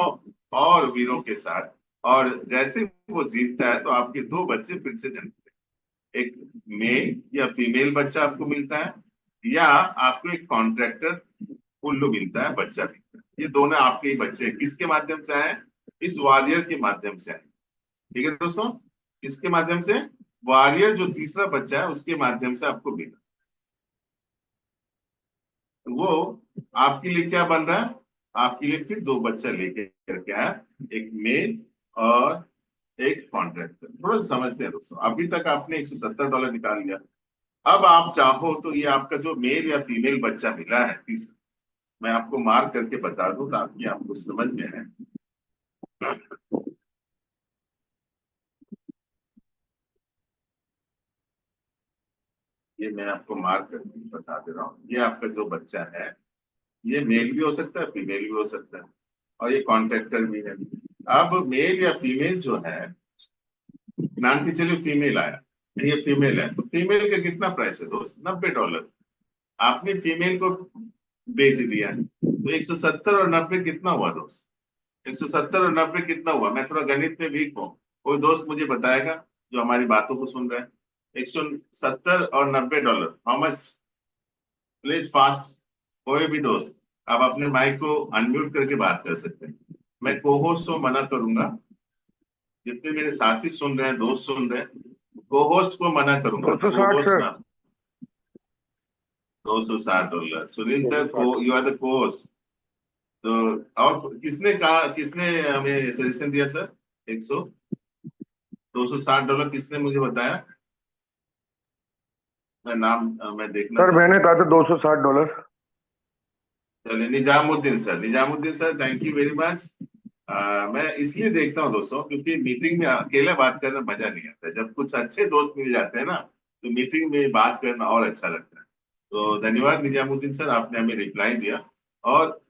और वीरों के साथ। और जैसे वो जीतता है तो आपके 2 बच्चे फिर से जन्मते हैं। एक मेल या फीमेल बच्चा आपको मिलता है, या आपको एक कॉन्ट्रैक्टर उल्लू मिलता है, बच्चा मिलता है। ये दोनों आपके ही बच्चे हैं। किसके माध्यम से आए, इस वॉरियर के माध्यम से आए। ठीक है दोस्तों, इसके माध्यम से, वॉरियर जो तीसरा बच्चा है उसके माध्यम से आपको मिला। तो वो आपके लिए क्या बन रहा है, आपके लिए फिर 2 बच्चा लेके करके आया, एक मेल और एक कॉन्ट्रैक्टर। थोड़ा सा समझते हैं दोस्तों, अभी तक आपने $170 निकाल लिया। अब आप चाहो तो ये आपका जो मेल या फीमेल बच्चा मिला है तीसरा, मैं आपको मार्क करके बता दूं ताकि आपको समझ में आए। ये मैं आपको मार्क करके बता दे रहा हूँ। ये आपका जो बच्चा है, ये मेल भी हो सकता है, फीमेल भी हो सकता है, और ये कॉन्ट्रैक्टर भी है। अब मेल या फीमेल जो है, मान के चलिए फीमेल आया, ये फीमेल है, तो फीमेल का कितना प्राइस है दोस्त, $90। आपने फीमेल को बेच दिया, तो 170 और 90 कितना हुआ दोस्त, 170 और 90 कितना हुआ। मैं थोड़ा गणित में वीक हूँ, कोई दोस्त मुझे बताएगा जो हमारी बातों को सुन रहे हैं। 170 और $90, हाउ मच, प्लीज फास्ट। कोई भी दोस्त, आप अपने माइक को अनम्यूट करके बात कर सकते हैं। मैं को होस्ट को मना करूंगा, जितने मेरे साथी सुन रहे हैं, दोस्त सुन रहे हैं, को होस्ट को मना करूंगा, को 260 होस्ट सर। ना। $260, सुनील सर, को 260। यू आर द को होस्ट। तो और किसने कहा, किसने हमें सजेशन दिया सर, 100, $260 किसने मुझे बताया, मैं नाम मैं देखना सर चाहूंगा मैंने कहा सर। था $260। चलिए, Nizamuddin sir, Nizamuddin sir, thank you very much. मैं इसलिए देखता हूँ दोस्तों, क्योंकि मीटिंग में अकेले बात करना मजा नहीं आता है। जब कुछ अच्छे दोस्त मिल जाते हैं ना, तो मीटिंग में बात करना और अच्छा लगता है। तो धन्यवाद निजामुद्दीन सर, आपने हमें रिप्लाई दिया। और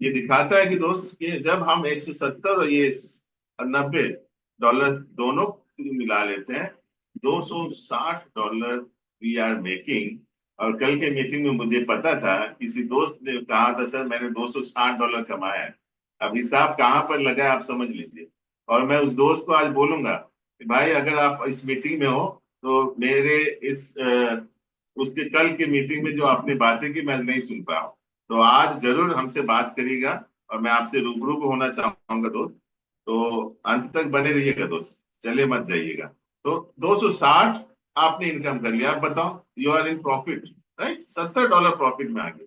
ये दिखाता है कि दोस्त, कि जब हम 170 और ये $90 दोनों मिला लेते हैं, $260 वी आर मेकिंग। और कल के मीटिंग में मुझे पता था, किसी दोस्त ने कहा था, सर मैंने $260 कमाया है। अब हिसाब कहाँ पर लगा है आप समझ लीजिए। और मैं उस दोस्त को आज बोलूंगा कि भाई अगर आप इस मीटिंग में हो, तो मेरे इस उसके कल की मीटिंग में जो आपने बातें की मैं नहीं सुन पाया हूं, तो आज जरूर हमसे बात करिएगा। और मैं आपसे रूबरू भी होना चाहूंगा दोस्त। तो अंत तक बने रहिएगा दोस्त, चले मत जाइएगा। तो 260 आपने इनकम कर लिया। आप बताओ, you are in profit, right, $70 profit में आ गए।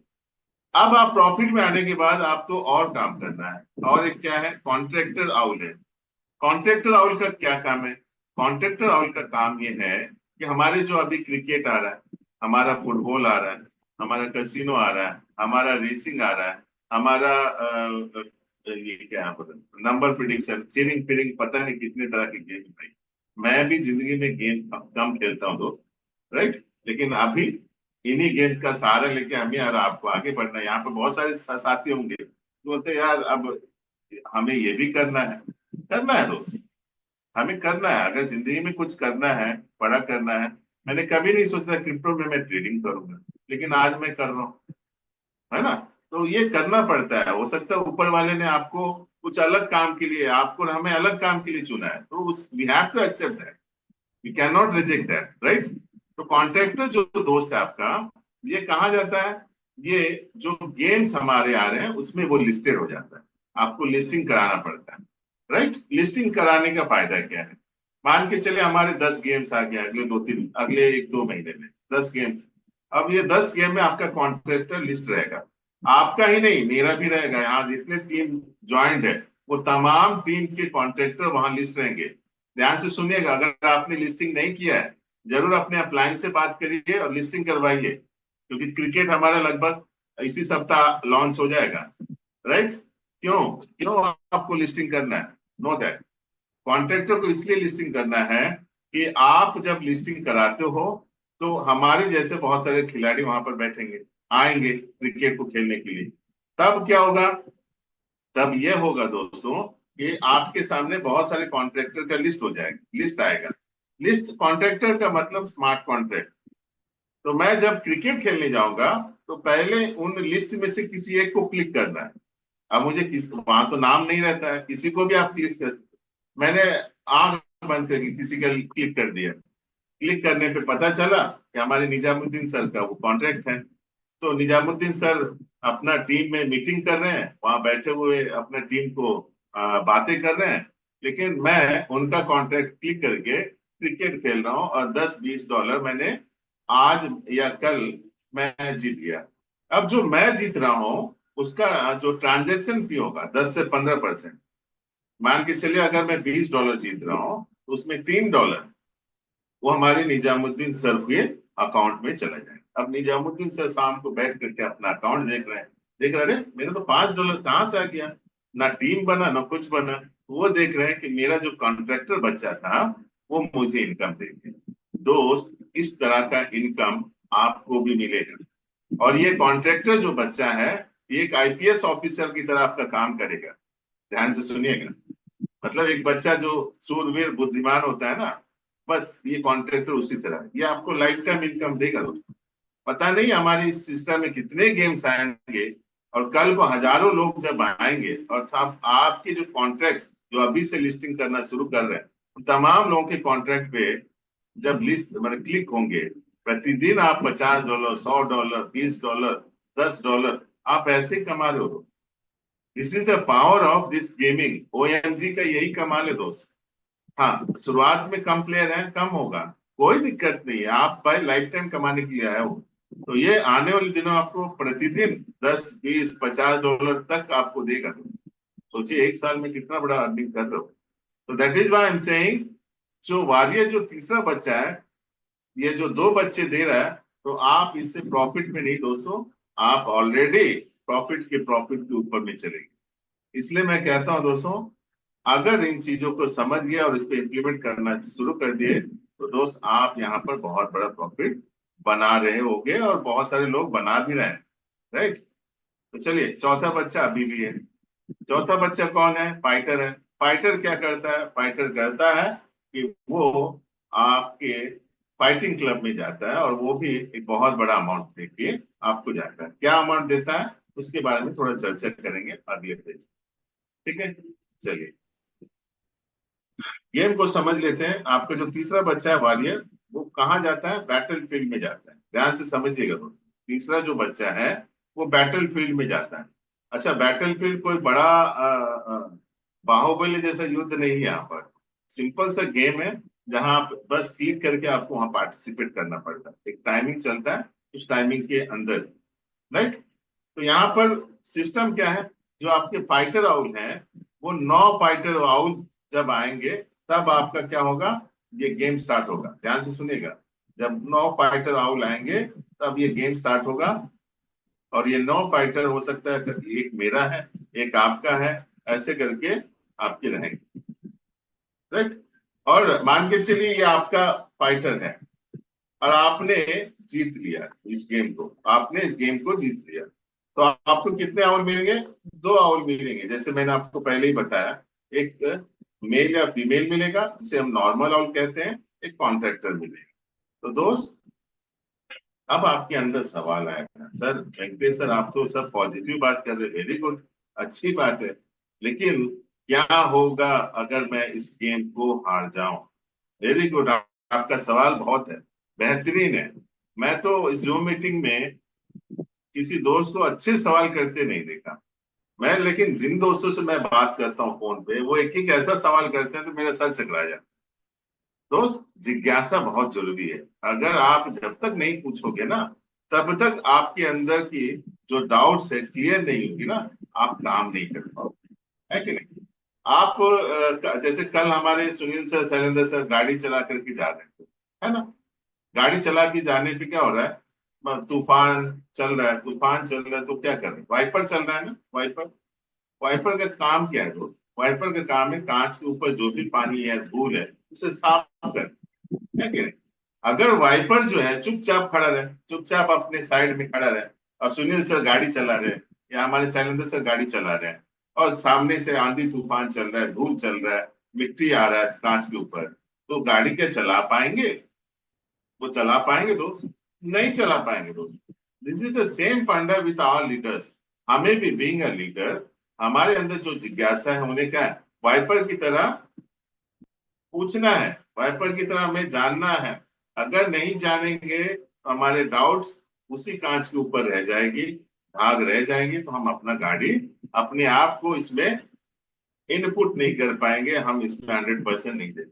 अब आप प्रॉफिट में आने के बाद आपको और काम करना है। और एक क्या है, कॉन्ट्रैक्टर आउल है। कॉन्ट्रैक्टर आउल का क्या काम है, कॉन्ट्रैक्टर आउल का काम ये है कि हमारे जो अभी क्रिकेट आ रहा है, हमारा फुटबॉल आ रहा है, हमारा कैसीनो आ रहा है, हमारा रेसिंग आ रहा है, हमारा ये क्या है, नंबर प्रिडिक्शन, चीरिंग फिरिंग, पता नहीं कितने तरह के गेम भाई, मैं भी जिंदगी में गेम कम खेलता हूँ दोस्त, राइट। लेकिन अभी इन्हीं गेम्स का सहारा लेके हमें और आपको आगे बढ़ना है। यहाँ पे बहुत सारे साथी होंगे जो बोलते हैं यार अब हमें ये भी करना है दोस्त, हमें करना है। अगर जिंदगी में कुछ करना है, बड़ा करना है। मैंने कभी नहीं सोचा क्रिप्टो में मैं ट्रेडिंग करूंगा, लेकिन आज मैं कर रहा हूँ, है ना। तो ये करना पड़ता है। हो सकता है ऊपर वाले ने आपको कुछ अलग काम के लिए, आपको और हमें अलग काम के लिए चुना है, तो उस we have to accept that, we can not reject that, right. तो कॉन्ट्रैक्टर जो दोस्त है आपका, ये कहा जाता है, ये जो गेम्स हमारे आ रहे हैं उसमें वो लिस्टेड हो जाता है। आपको लिस्टिंग कराना पड़ता है, राइट। लिस्टिंग कराने का फायदा क्या है? मान के चले हमारे 10 गेम्स आ गया अगले 1-2 महीने में 10 गेम्स। अब ये 10 गेम में आपका कॉन्ट्रैक्टर लिस्ट रहेगा, आपका ही नहीं मेरा भी रहेगा। यहाँ जितने टीम ज्वाइंट है वो तमाम टीम के कॉन्ट्रैक्टर वहां लिस्ट रहेंगे। ध्यान से सुनिएगा, अगर आपने लिस्टिंग नहीं किया है, जरूर अपने अपलाइन से बात करिए और लिस्टिंग करवाइए, क्योंकि क्रिकेट हमारा लगभग इसी सप्ताह लॉन्च हो जाएगा, राइट। क्यों क्यों आपको लिस्टिंग करना है? नो दैट, कॉन्ट्रैक्टर को इसलिए लिस्टिंग करना है कि आप जब लिस्टिंग कराते हो तो हमारे जैसे बहुत सारे खिलाड़ी वहां पर बैठेंगे, आएंगे क्रिकेट को खेलने के लिए। तब क्या होगा? तब यह होगा दोस्तों कि आपके सामने बहुत सारे कॉन्ट्रैक्टर का लिस्ट हो जाएगा, लिस्ट आएगा। लिस्ट कॉन्ट्रैक्टर का मतलब स्मार्ट कॉन्ट्रैक्ट। तो मैं जब क्रिकेट खेलने जाऊंगा तो पहले उन लिस्ट में से किसी एक को क्लिक करना है। अब मुझे वहां तो नाम नहीं रहता है, किसी को भी आप क्लिक कर, मैंने आंख बंद करके किसी का क्लिक कर दिया। क्लिक करने पे पता चला कि हमारे निजामुद्दीन सर का वो कॉन्ट्रैक्ट है। तो निजामुद्दीन सर अपना टीम में मीटिंग कर रहे हैं, वहां बैठे हुए अपने टीम को बातें कर रहे हैं, लेकिन मैं उनका कॉन्ट्रैक्ट क्लिक करके क्रिकेट खेल रहा हूँ और 10-20 डॉलर मैंने आज या कल मैं जीत गया। अब जो मैं जीत रहा हूँ उसका जो ट्रांजेक्शन फी होगा 10 से 15%। मान के चलिए अगर मैं 20 डॉलर जीत रहा हूँ तो उसमें 3 डॉलर वो हमारे निजामुद्दीन सर के अकाउंट में चला जाए। अब निजामुद्दीन सर शाम को बैठ करके अपना अकाउंट देख रहे हैं, देख रहे हैं मेरा तो 5 डॉलर कहाँ से आ गया, ना टीम बना ना कुछ बना। वो देख रहे हैं कि मेरा जो कॉन्ट्रैक्टर बच्चा था वो मुझे इनकम दे गया। दोस्त, इस तरह का इनकम आपको भी मिलेगा। और ये कॉन्ट्रैक्टर जो बच्चा है, ये एक आईपीएस ऑफिसर की तरह आपका काम करेगा। ध्यान से सुनिएगा, मतलब एक बच्चा जो सूरवीर बुद्धिमान होता है ना, बस ये कॉन्ट्रैक्टर उसी तरह है। ये आपको लाइफ टाइम इनकम देगा दोस्तों। पता नहीं हमारे इस सिस्टम में कितने गेम्स आएंगे और कल को हजारों लोग जब आएंगे और आपके जो कॉन्ट्रैक्ट जो अभी से लिस्टिंग करना शुरू कर रहे हैं, उन तमाम लोगों के कॉन्ट्रैक्ट पे जब लिस्ट मतलब क्लिक होंगे, प्रतिदिन आप 50 डॉलर, 100 डॉलर, 20 डॉलर, 10 डॉलर आप ऐसे कमा रहे हो। This is the power of this gaming. OMG का यही कमाल है दोस्त। हाँ, शुरुआत में कम प्लेयर है, कम होगा, कोई दिक्कत नहीं है, आप भाई लाइफ टाइम कमाने के लिए आए हो। तो ये आने वाले दिनों आपको प्रतिदिन 10, 20, 50 डॉलर तक आपको देगा। सोचिए एक साल में कितना बड़ा अर्निंग कर रहे हो। तो that is why I am saying, जो वारियर जो तीसरा बच्चा है, ये जो 2 बच्चे दे रहा है, तो आप इससे प्रॉफिट में नहीं दोस्तों, आप ऑलरेडी प्रॉफिट के ऊपर में चलेंगे। इसलिए मैं कहता हूं दोस्तों, अगर इन चीजों को समझ गए और इस पे इम्प्लीमेंट करना शुरू कर दिए तो दोस्त आप यहाँ पर बहुत बड़ा प्रॉफिट बना रहे होगे और बहुत सारे लोग बना भी रहे हैं, राइट। तो चलिए चौथा बच्चा अभी भी है। चौथा बच्चा कौन है? फाइटर है। फाइटर क्या करता है? फाइटर करता है कि वो आपके फाइटिंग क्लब में जाता है और वो भी एक बहुत बड़ा अमाउंट देके आपको जाता है। क्या अमाउंट देता है उसके बारे में थोड़ा चर्चा करेंगे अगले पेज, ठीक है। चलिए गेम को समझ लेते हैं। आपका जो तीसरा बच्चा है वॉरियर, वो कहाँ जाता है? बैटल फील्ड में जाता है। ध्यान से समझिएगा दोस्तों, तीसरा जो बच्चा है वो बैटल फील्ड में जाता है। अच्छा, बैटल फील्ड कोई बड़ा बाहुबली जैसा युद्ध नहीं है यहाँ पर। सिंपल सा गेम है जहां आप बस क्लिक करके आपको वहां पार्टिसिपेट करना पड़ता है। एक टाइमिंग चलता है, उस टाइमिंग के अंदर, राइट। तो यहाँ पर सिस्टम क्या है? जो आपके फाइटर आउल हैं, वो 9 फाइटर आउल जब आएंगे तब आपका क्या होगा? ये गेम स्टार्ट होगा। ध्यान से सुनिएगा, जब 9 फाइटर आउल आएंगे तब ये गेम स्टार्ट होगा। और ये 9 फाइटर हो सकता है कि एक मेरा है, एक आपका है, ऐसे करके आपके रहेंगे, राइट। और मान के चलिए ये आपका फाइटर है और आपने जीत लिया इस गेम को, आपने इस गेम को जीत लिया, तो आपको कितने आउल मिलेंगे? 2 आउल मिलेंगे। जैसे मैंने आपको पहले ही बताया, एक मेल या फीमेल मिलेगा जिसे हम नॉर्मल आउल कहते हैं, एक कॉन्ट्रैक्टर मिलेगा। तो दोस्त, अब आपके अंदर सवाल आएगा, सर वेंकटेश सर आप तो सब पॉजिटिव बात कर रहे हैं, वेरी गुड, अच्छी बात है, लेकिन क्या होगा अगर मैं इस गेम को हार जाऊं? वेरी गुड, आपका सवाल बहुत है, बेहतरीन है। मैं तो इस जूम मीटिंग में किसी दोस्त को अच्छे सवाल करते नहीं देखा मैं, लेकिन जिन दोस्तों से मैं बात करता हूँ फोन पे, वो एक एक ऐसा सवाल करते हैं तो मेरा सर चकरा जाता है। दोस्त, जिज्ञासा बहुत जरूरी है। अगर आप जब तक नहीं पूछोगे ना, तब तक आपके अंदर की जो डाउट्स है क्लियर नहीं होगी ना, आप काम नहीं कर पाओगे, है कि नहीं? आप जैसे कल हमारे सुनील सर, शैलेंद्र सर गाड़ी चला करके जा रहे थे, है ना? गाड़ी चला के जाने पे क्या हो रहा है? तूफान चल रहा है, तूफान चल रहा है, तो क्या कर रहे हैं? वाइपर चल रहा है ना, वाइपर। वाइपर का काम क्या है दोस्त? वाइपर का काम है कांच के ऊपर जो भी पानी है, धूल है, उसे साफ कर, है कि नहीं? अगर वाइपर जो है चुपचाप खड़ा रहे, चुपचाप अपने साइड में खड़ा रहे, और सुनील सर गाड़ी चला रहे हैं या हमारे शैलेंद्र सर गाड़ी चला रहे हैं, और सामने से आंधी तूफान चल रहा है, धूल चल रहा है, मिट्टी आ रहा है कांच के ऊपर, तो गाड़ी क्या चला पाएंगे? वो चला पाएंगे दोस्त? नहीं चला पाएंगे दोस्त। दिस इज द सेम फंडा विथ आवर लीडर्स। हमें भी बीइंग अ लीडर, हमारे अंदर जो जिज्ञासा है उन्हें क्या है, वाइपर की तरह पूछना है, वाइपर की तरह हमें जानना है। अगर नहीं जानेंगे तो हमारे डाउट्स उसी कांच के ऊपर रह जाएगी, भाग रह जाएंगी, तो हम अपना गाड़ी, अपने आप को इसमें इनपुट नहीं कर पाएंगे, हम इसमें 100% नहीं दे।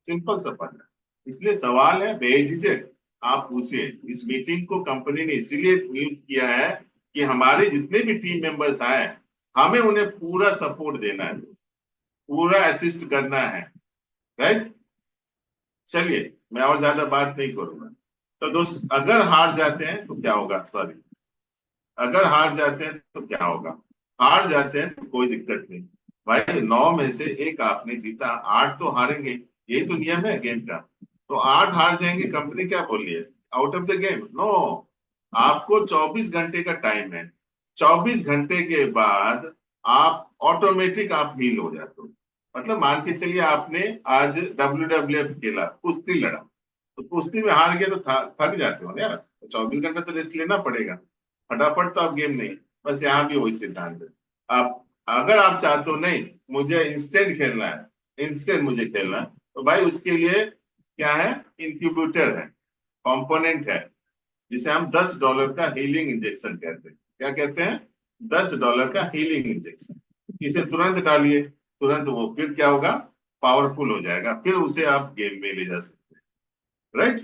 सिंपल सा बात है। इसलिए सवाल है, बेझिझक आप पूछिए। इस मीटिंग को कंपनी ने इसीलिए नियुक्त किया है कि हमारे जितने भी टीम मेंबर्स आए, हमें उन्हें पूरा सपोर्ट देना है, पूरा असिस्ट करना है, राइट? चलिए, मैं और ज्यादा बात नहीं करूंगा। तो दोस्त, अगर हार जाते हैं तो क्या होगा? सॉरी, अगर हार जाते हैं तो क्या होगा? हार जाते हैं तो कोई दिक्कत नहीं भाई, 9 में से 1 आपने जीता, 8 तो हारेंगे, यही तो नियम है गेम का। तो 8 हार जाएंगे, कंपनी क्या बोल रही है? Out of the game? No, आपको 24 घंटे का टाइम है। 24 घंटे के बाद आप ऑटोमेटिक आप हील हो जाते हो। मतलब मान के चलिए आपने आज WWF खेला, कुश्ती लड़ा, तो कुश्ती में हार गए तो थक जाते हो ना यार, तो 24 घंटे तो रेस्ट लेना पड़ेगा, फटाफट तो आप गेम नहीं। बस यहाँ भी वही सिद्धांत है। आप, अगर आप चाहते हो नहीं मुझे इंस्टेंट खेलना है, इंस्टेंट मुझे खेलना है, तो भाई उसके लिए क्या है? इंक्यूबेटर है, कंपोनेंट है, जिसे हम $10 का हीलिंग इंजेक्शन कहते हैं। क्या कहते हैं? $10 का हीलिंग इंजेक्शन। इसे तुरंत डालिए, तुरंत वो फिर क्या होगा? पावरफुल हो जाएगा, फिर उसे आप गेम में ले जा सकते हैं, राइट?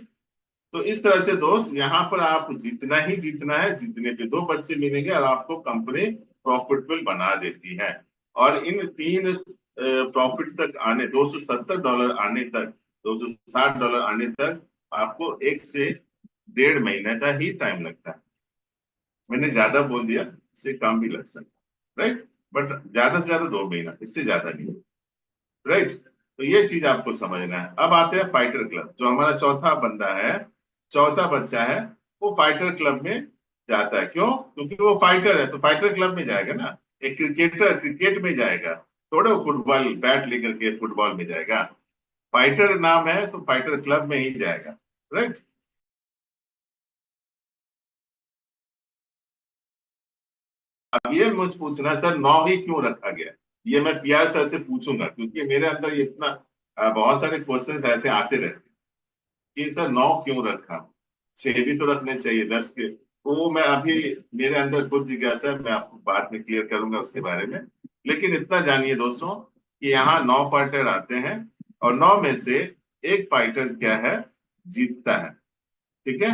तो इस तरह से दोस्त, यहाँ पर आप जितना ही जीतना है, जितने पे 2 बच्चे मिलेंगे और आपको कंपनी प्रॉफिटेबल बना देती है। और इन 3 प्रॉफिट तक आने, $270 आने तक, $260 आने तक आपको 1 से 1.5 महीने का ही टाइम लगता है। मैंने ज्यादा बोल दिया, इससे कम भी लग सकता है, राइट? बट ज्यादा से ज्यादा 2 महीना, इससे ज्यादा नहीं, राइट? तो ये चीज आपको समझना है। अब आते हैं फाइटर क्लब, जो हमारा चौथा बंदा है, चौथा बच्चा है, वो फाइटर क्लब में जाता है। क्यों? क्योंकि वो फाइटर है, तो फाइटर क्लब में जाएगा ना। एक क्रिकेटर क्रिकेट में जाएगा, थोड़ा फुटबॉल बैट लेकर के फुटबॉल में जाएगा। फाइटर नाम है तो फाइटर क्लब में ही जाएगा, राइट? अब ये मुझ पूछना, सर 9 ही क्यों रखा गया? ये मैं PR सर से पूछूंगा, क्योंकि मेरे अंदर ये इतना बहुत सारे क्वेश्चंस ऐसे आते रहते हैं कि सर 9 क्यों रखा, 6 भी तो रखने चाहिए, 10 के। वो मैं अभी, मेरे अंदर खुद जिज्ञासा है, मैं आपको बाद में क्लियर करूंगा उसके बारे में। लेकिन इतना जानिए दोस्तों कि यहाँ 9 फाइटर आते हैं, और 9 में से 1 फाइटर क्या है? जीतता है, ठीक है?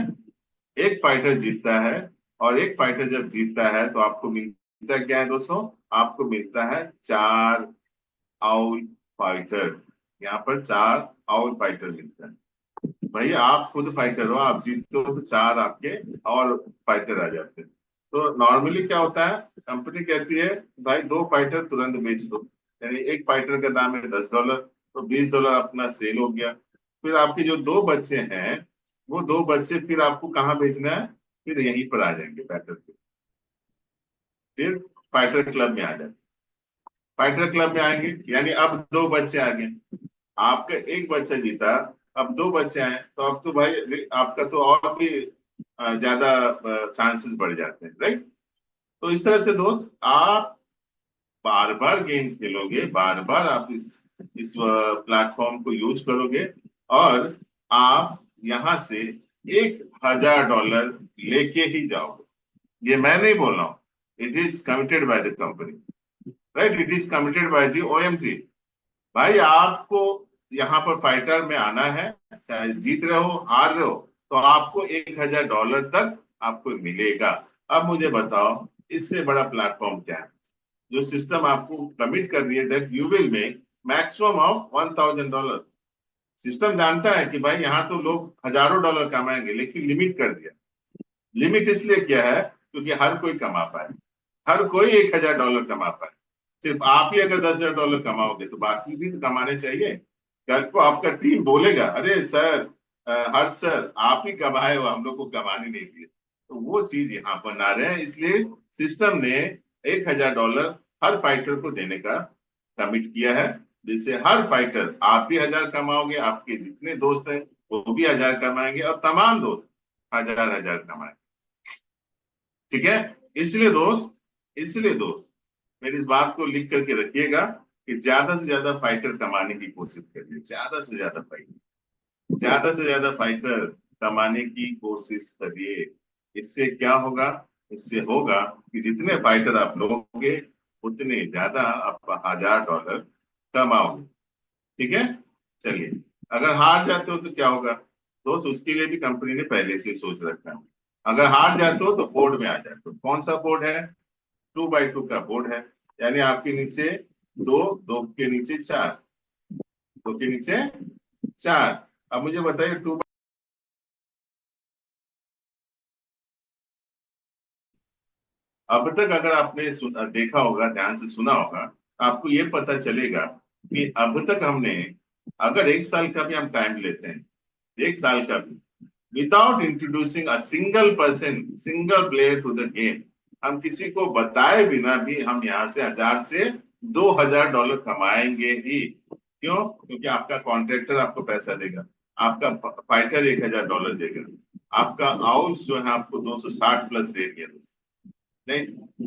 1 फाइटर जीतता है, और 1 फाइटर जब जीतता है तो आपको मिलता क्या है दोस्तों? आपको मिलता है 4 आउल फाइटर। यहाँ पर 4 आउल फाइटर मिलता है। भाई आप खुद फाइटर हो, आप जीतते हो तो 4 आपके और फाइटर आ जाते हैं। तो नॉर्मली क्या होता है, कंपनी कहती है भाई 2 फाइटर तुरंत बेच दो, यानी एक फाइटर का दाम है $10, तो $20 अपना सेल हो गया। फिर आपके जो 2 बच्चे हैं, वो 2 बच्चे फिर आपको कहाँ भेजना है? फिर यहीं पर आ जाएंगे फाइटर पे, फिर फाइटर क्लब में आ जाएंगे। फाइटर क्लब में आएंगे यानी अब 2 बच्चे आ गए, आपका एक बच्चा जीता, अब 2 बच्चे आए, तो अब तो भाई आपका तो और भी ज्यादा चांसेस बढ़ जाते हैं, राइट? तो इस तरह से दोस्त, आप बार बार गेम खेलोगे, बार बार आप इस प्लेटफॉर्म को यूज करोगे, और आप यहां से $1,000 लेके ही जाओगे। ये मैं नहीं बोल रहा हूं, it is committed by the company, right? It is committed by the OMG। भाई आपको यहाँ पर फाइटर में आना है, चाहे जीत रहे हो हार रहे हो, तो आपको $1,000 तक आपको मिलेगा। अब मुझे बताओ, इससे बड़ा प्लेटफॉर्म क्या है? जो सिस्टम आपको कमिट कर रही है that you will make maximum of $1,000। System जानता है कि भाई यहाँ तो लोग हजारों डॉलर कमाएंगे, लेकिन लिमिट कर दिया। लिमिट इसलिए क्या है? क्योंकि हर कोई कमा पाए, हर कोई $1,000 कमा पाए। सिर्फ आप ही अगर $10,000 कमाओगे तो बाकी भी तो कमाने चाहिए। कल को आपका टीम बोलेगा, अरे सर, हर्ष सर, आप ही कमाए हो, हम लोग को कमाने नहीं दिए। तो वो चीज यहाँ पर ना रहे, इसलिए सिस्टम ने $1,000 हर फाइटर को देने का कमिट किया है, जिससे हर फाइटर, आप भी 1,000 कमाओगे, आपके जितने दोस्त हैं वो भी 1,000 कमाएंगे, और तमाम दोस्त 1,000 कमाएंगे। ठीक है? इसलिए दोस्त मेरी इस बात को लिख करके रखिएगा कि ज्यादा से ज्यादा फाइटर कमाने की कोशिश करिए, ज्यादा से ज्यादा फाइटर कमाने की कोशिश करिए। इससे क्या होगा? इससे होगा कि जितने फाइटर आप लोगे, उतने ज्यादा आप $1,000 कमाओगे। ठीक है? चलिए, अगर हार जाते हो तो क्या होगा दोस्त? उसके लिए भी कंपनी ने पहले से सोच रखा है। अगर हार जाते हो तो बोर्ड में आ जाते हो। कौन सा बोर्ड है? 2x2 का बोर्ड है, यानी आपके नीचे दो, दो के नीचे चार, दो के नीचे चार। अब मुझे बताइए, अब तक अगर आपने देखा होगा, ध्यान से सुना होगा, तो आपको ये पता चलेगा कि अब तक हमने, अगर 1 साल का भी हम टाइम लेते हैं, 1 साल का भी, without introducing a single person, single player to the game, हम किसी को बताए बिना भी हम यहाँ से 1,000 से $2,000 कमाएंगे ही। क्यों? क्योंकि आपका कॉन्ट्रैक्टर आपको पैसा देगा, आपका फाइटर $1,000 देगा, आपका हाउस जो है आपको 260 प्लस दे दिया। नहीं,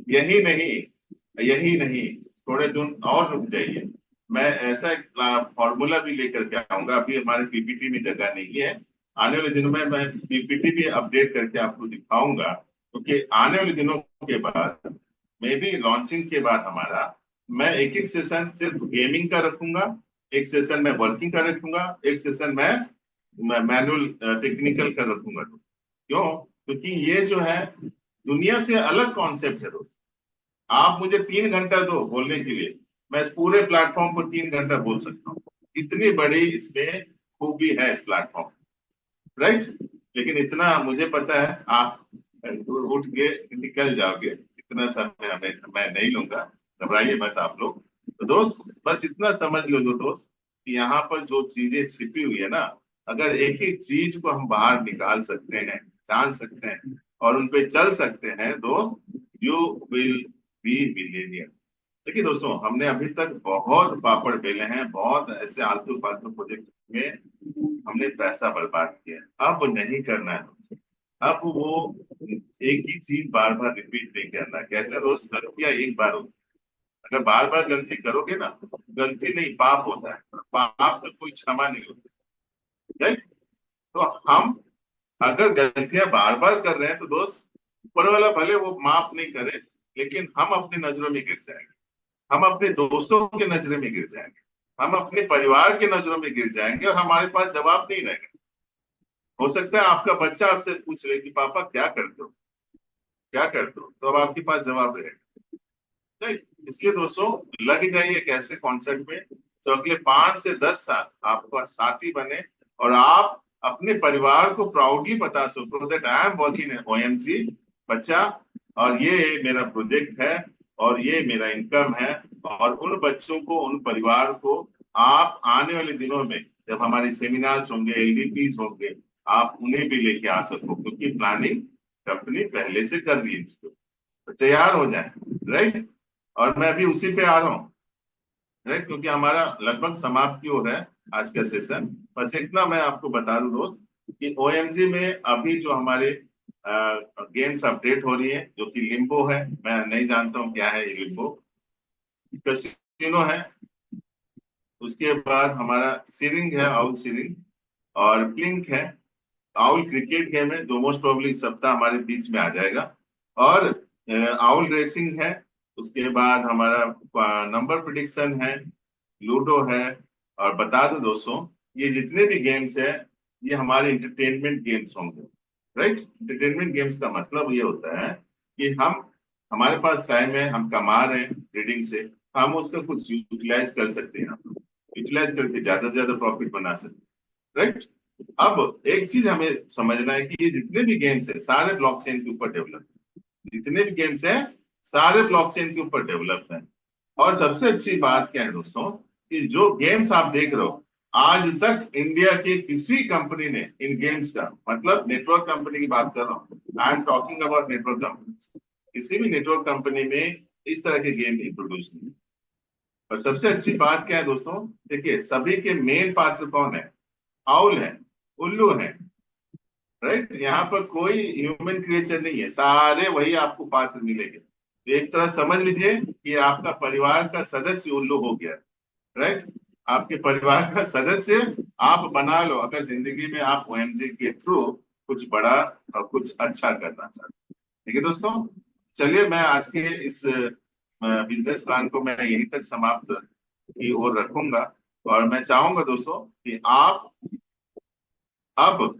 यही नहीं, थोड़े दिन और रुक जाइए। मैं ऐसा एक फॉर्मूला भी लेकर के आऊंगा, अभी हमारे पीपीटी में जगह नहीं है। आने वाले दिनों में मैं पीपीटी भी अपडेट करके आपको दिखाऊंगा, क्योंकि आने वाले दिनों के बाद, मे बी लॉन्चिंग के बाद हमारा, मैं एक एक सेशन सिर्फ गेमिंग का रखूंगा, एक सेशन में वर्किंग का रखूंगा, एक सेशन में मैनुअल टेक्निकल का रखूंगा। क्यों? क्योंकि ये जो है दुनिया से अलग कॉन्सेप्ट है दोस्त। आप मुझे 3 घंटा दो बोलने के लिए, मैं इस पूरे प्लेटफॉर्म को 3 घंटा बोल सकता हूँ। इतनी बड़ी इसमें खूबी है इस प्लेटफॉर्म, राइट? लेकिन इतना मुझे पता है, आप उठ के निकल जाओगे, इतना समय मैं नहीं लूंगा। घबराइए मत आप लोग। तो दोस्त, बस इतना समझ लो दो दोस्त, कि यहाँ पर जो चीजें छिपी हुई है ना, अगर एक एक चीज को हम बाहर निकाल सकते हैं, जान सकते हैं, और उन पे चल सकते हैं दोस्त, यू विल बी मिलियनियर। देखिए दोस्तों, हमने अभी तक बहुत पापड़ बेले हैं, बहुत ऐसे आलतू फालतू प्रोजेक्ट में हमने पैसा बर्बाद किया है। अब नहीं करना है। अब वो एक ही चीज बार बार रिपीट नहीं करना। कहते हैं रोज गलतियां एक बार होती है। अगर बार बार गलती करोगे ना, गलती नहीं पाप होता है, पाप का कोई क्षमा नहीं होता, राइट? तो हम अगर गलतियां बार बार कर रहे हैं तो दोस्त, ऊपर वाला भले वो माफ नहीं करे, लेकिन हम अपनी नजरों में गिर जाएंगे, हम अपने दोस्तों के नजरों में गिर जाएंगे, हम अपने परिवार के नजरों में गिर जाएंगे, और हमारे पास जवाब नहीं रहेगा। हो सकता है आपका बच्चा आपसे पूछ ले कि पापा क्या करते हो, क्या करते हो, तो अब आपके पास जवाब रहेगा, राइट? इसलिए दोस्तों, लग जाइए एक ऐसे कॉन्सेप्ट में तो अगले 5 से 10 साल आपका साथी बने, और आप अपने परिवार को प्राउडली बता सको that I am working in OMG बच्चा, और ये मेरा प्रोजेक्ट है, और ये मेरा इनकम है, और उन बच्चों को, उन परिवार को आप आने वाले दिनों में जब हमारे सेमिनार्स होंगे, एलडीपीज होंगे, आप उन्हें भी लेके आ सको, क्योंकि प्लानिंग कंपनी पहले से कर रही है इसको, तो तैयार हो जाए। राइट। और मैं अभी उसी पे आ रहा हूँ। राइट, क्योंकि हमारा लगभग समाप्त की ओर है आज का सेशन। बस इतना मैं आपको बता दूं दोस्त कि ओएमजी में अभी जो हमारे गेम्स अपडेट हो रही है, जो कि लिम्बो है, मैं नहीं जानता हूँ क्या है ये लिम्बो, कैसीनो है, उसके बाद हमारा सीरिंग है, आउल सीरिंग, और प्लिंक है। आउल क्रिकेट गेम है जो मोस्ट प्रोबेबली इस सप्ताह हमारे बीच में आ जाएगा। और आउल रेसिंग है। उसके बाद हमारा नंबर प्रिडिक्शन है, लूडो है। और बता दो दोस्तों, ये जितने भी गेम्स है ये हमारे इंटरटेनमेंट गेम्स होंगे। राइट। इंटरटेनमेंट गेम्स का मतलब ये होता है कि हम, हमारे पास टाइम है, हम कमा रहे हैं ट्रेडिंग से, हम उसका कुछ यूटिलाइज कर सकते हैं, यूटिलाइज करके ज्यादा से ज्यादा प्रॉफिट बना सकते हैं। राइट। अब एक चीज हमें समझना है कि ये जितने भी गेम्स है सारे ब्लॉकचेन के ऊपर डेवलप, जितने भी गेम्स हैं सारे ब्लॉकचेन के ऊपर डेवलप हैं। और सबसे अच्छी बात क्या है दोस्तों, कि जो गेम्स आप देख रहे हो, आज तक इंडिया के किसी कंपनी ने इन गेम्स का, मतलब नेटवर्क कंपनी की बात कर रहा हूँ, I am talking about network company, किसी भी नेटवर्क कंपनी में इस तरह के गेम इंट्रोड्यूस नहीं। और सबसे अच्छी बात क्या है दोस्तों, देखिए सभी के मेन पात्र कौन है, आउल है, उल्लू है। राइट। यहाँ पर कोई ह्यूमन क्रिएचर नहीं है, सारे वही आपको पात्र मिलेंगे। तो एक तरह समझ लीजिए कि आपका परिवार का सदस्य उल्लू हो गया। राइट। आपके परिवार का सदस्य आप बना लो, अगर जिंदगी में आप ओएमजी के थ्रू कुछ बड़ा और कुछ अच्छा करना चाहते हैं। ठीक है दोस्तों, चलिए मैं आज के इस बिजनेस प्लान को मैं यहीं तक समाप्त की ओर रखूंगा। और मैं चाहूंगा दोस्तों कि आप अब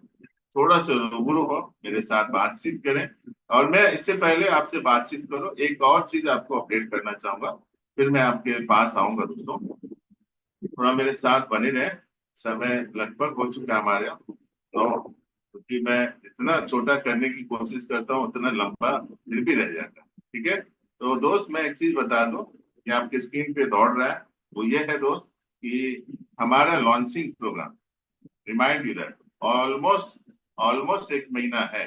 थोड़ा सा रूबरू हो, मेरे साथ बातचीत करें। और मैं इससे पहले आपसे बातचीत करूं, एक और चीज आपको अपडेट करना चाहूंगा, फिर मैं आपके पास आऊंगा दोस्तों। थोड़ा मेरे साथ बने रहे। समय लगभग हो चुका है हमारे यहाँ, तो क्योंकि मैं इतना छोटा करने की कोशिश करता हूँ उतना लंबा फिर भी रह जाता है। ठीक है, तो दोस्त मैं एक चीज बता दूं कि आपके स्क्रीन पे दौड़ रहा है, वो ये है दोस्त कि हमारा launching program, remind you that, almost almost एक महीना है,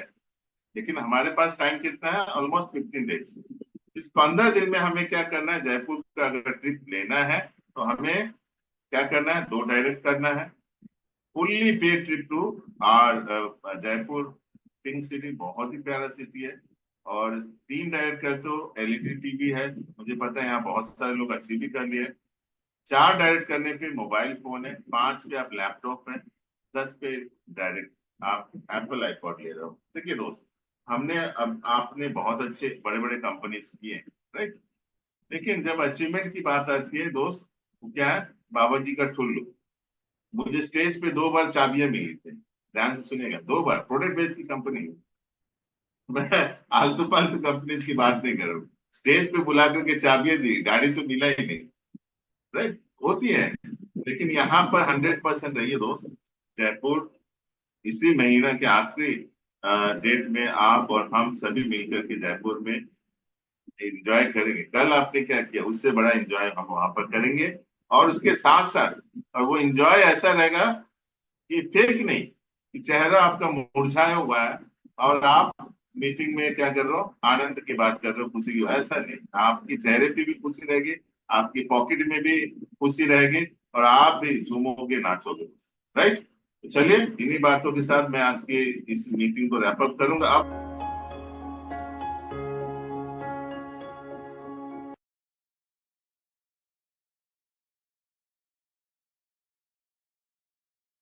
लेकिन हमारे पास टाइम कितना है, ऑलमोस्ट 15 डेज। इस 15 दिन में हमें क्या करना है, जयपुर का अगर ट्रिप लेना है तो हमें क्या करना है, 2 डायरेक्ट करना है, फुल्ली पेड ट्रिप टू और जयपुर पिंक सिटी, बहुत ही प्यारा सिटी है। और 3 डायरेक्ट कर तो एलईडी टीवी है, मुझे पता है यहाँ बहुत सारे लोग अचीव भी कर लिए। 4 डायरेक्ट करने पे मोबाइल फोन है, 5 पे आप लैपटॉप है, 10 पे डायरेक्ट आप एप्पल आईपॉड ले रहे हो। देखिए दोस्त, हमने अब आपने बहुत अच्छे बड़े बड़े कंपनीज किए, राइट, लेकिन जब अचीवमेंट की बात आती है दोस्त, वो क्या है, बाबा जी का ठुल्लू। मुझे स्टेज पे 2 बार चाबियां मिली थी, ध्यान से सुनिएगा, 2 बार, प्रोडक्ट बेस्ड की कंपनी। मैं आलतू फालतू कंपनीज की बात नहीं कर रहा हूँ, स्टेज पे बुला करके चाबियां दी, गाड़ी तो मिला ही नहीं। राइट, होती है। लेकिन यहाँ पर 100% रहिए दोस्त, जयपुर इसी महीना के आखिरी डेट में आप और हम सभी मिलकर के जयपुर में एंजॉय करेंगे। कल आपने क्या किया, उससे बड़ा एंजॉय हम वहां पर करेंगे। और उसके साथ साथ, और वो एंजॉय ऐसा रहेगा कि फेक नहीं, कि चेहरा आपका मुरझाया हुआ है और आप मीटिंग में क्या कर रहे हो, आनंद की बात कर रहे हो, खुशी की, ऐसा नहीं, आपके चेहरे पे भी खुशी रहेगी, आपकी पॉकेट में भी खुशी रहेगी, और आप भी झूमोगे नाचोगे। राइट। तो चलिए इन्हीं बातों के साथ मैं आज की इस मीटिंग को रैप अप करूंगा। अब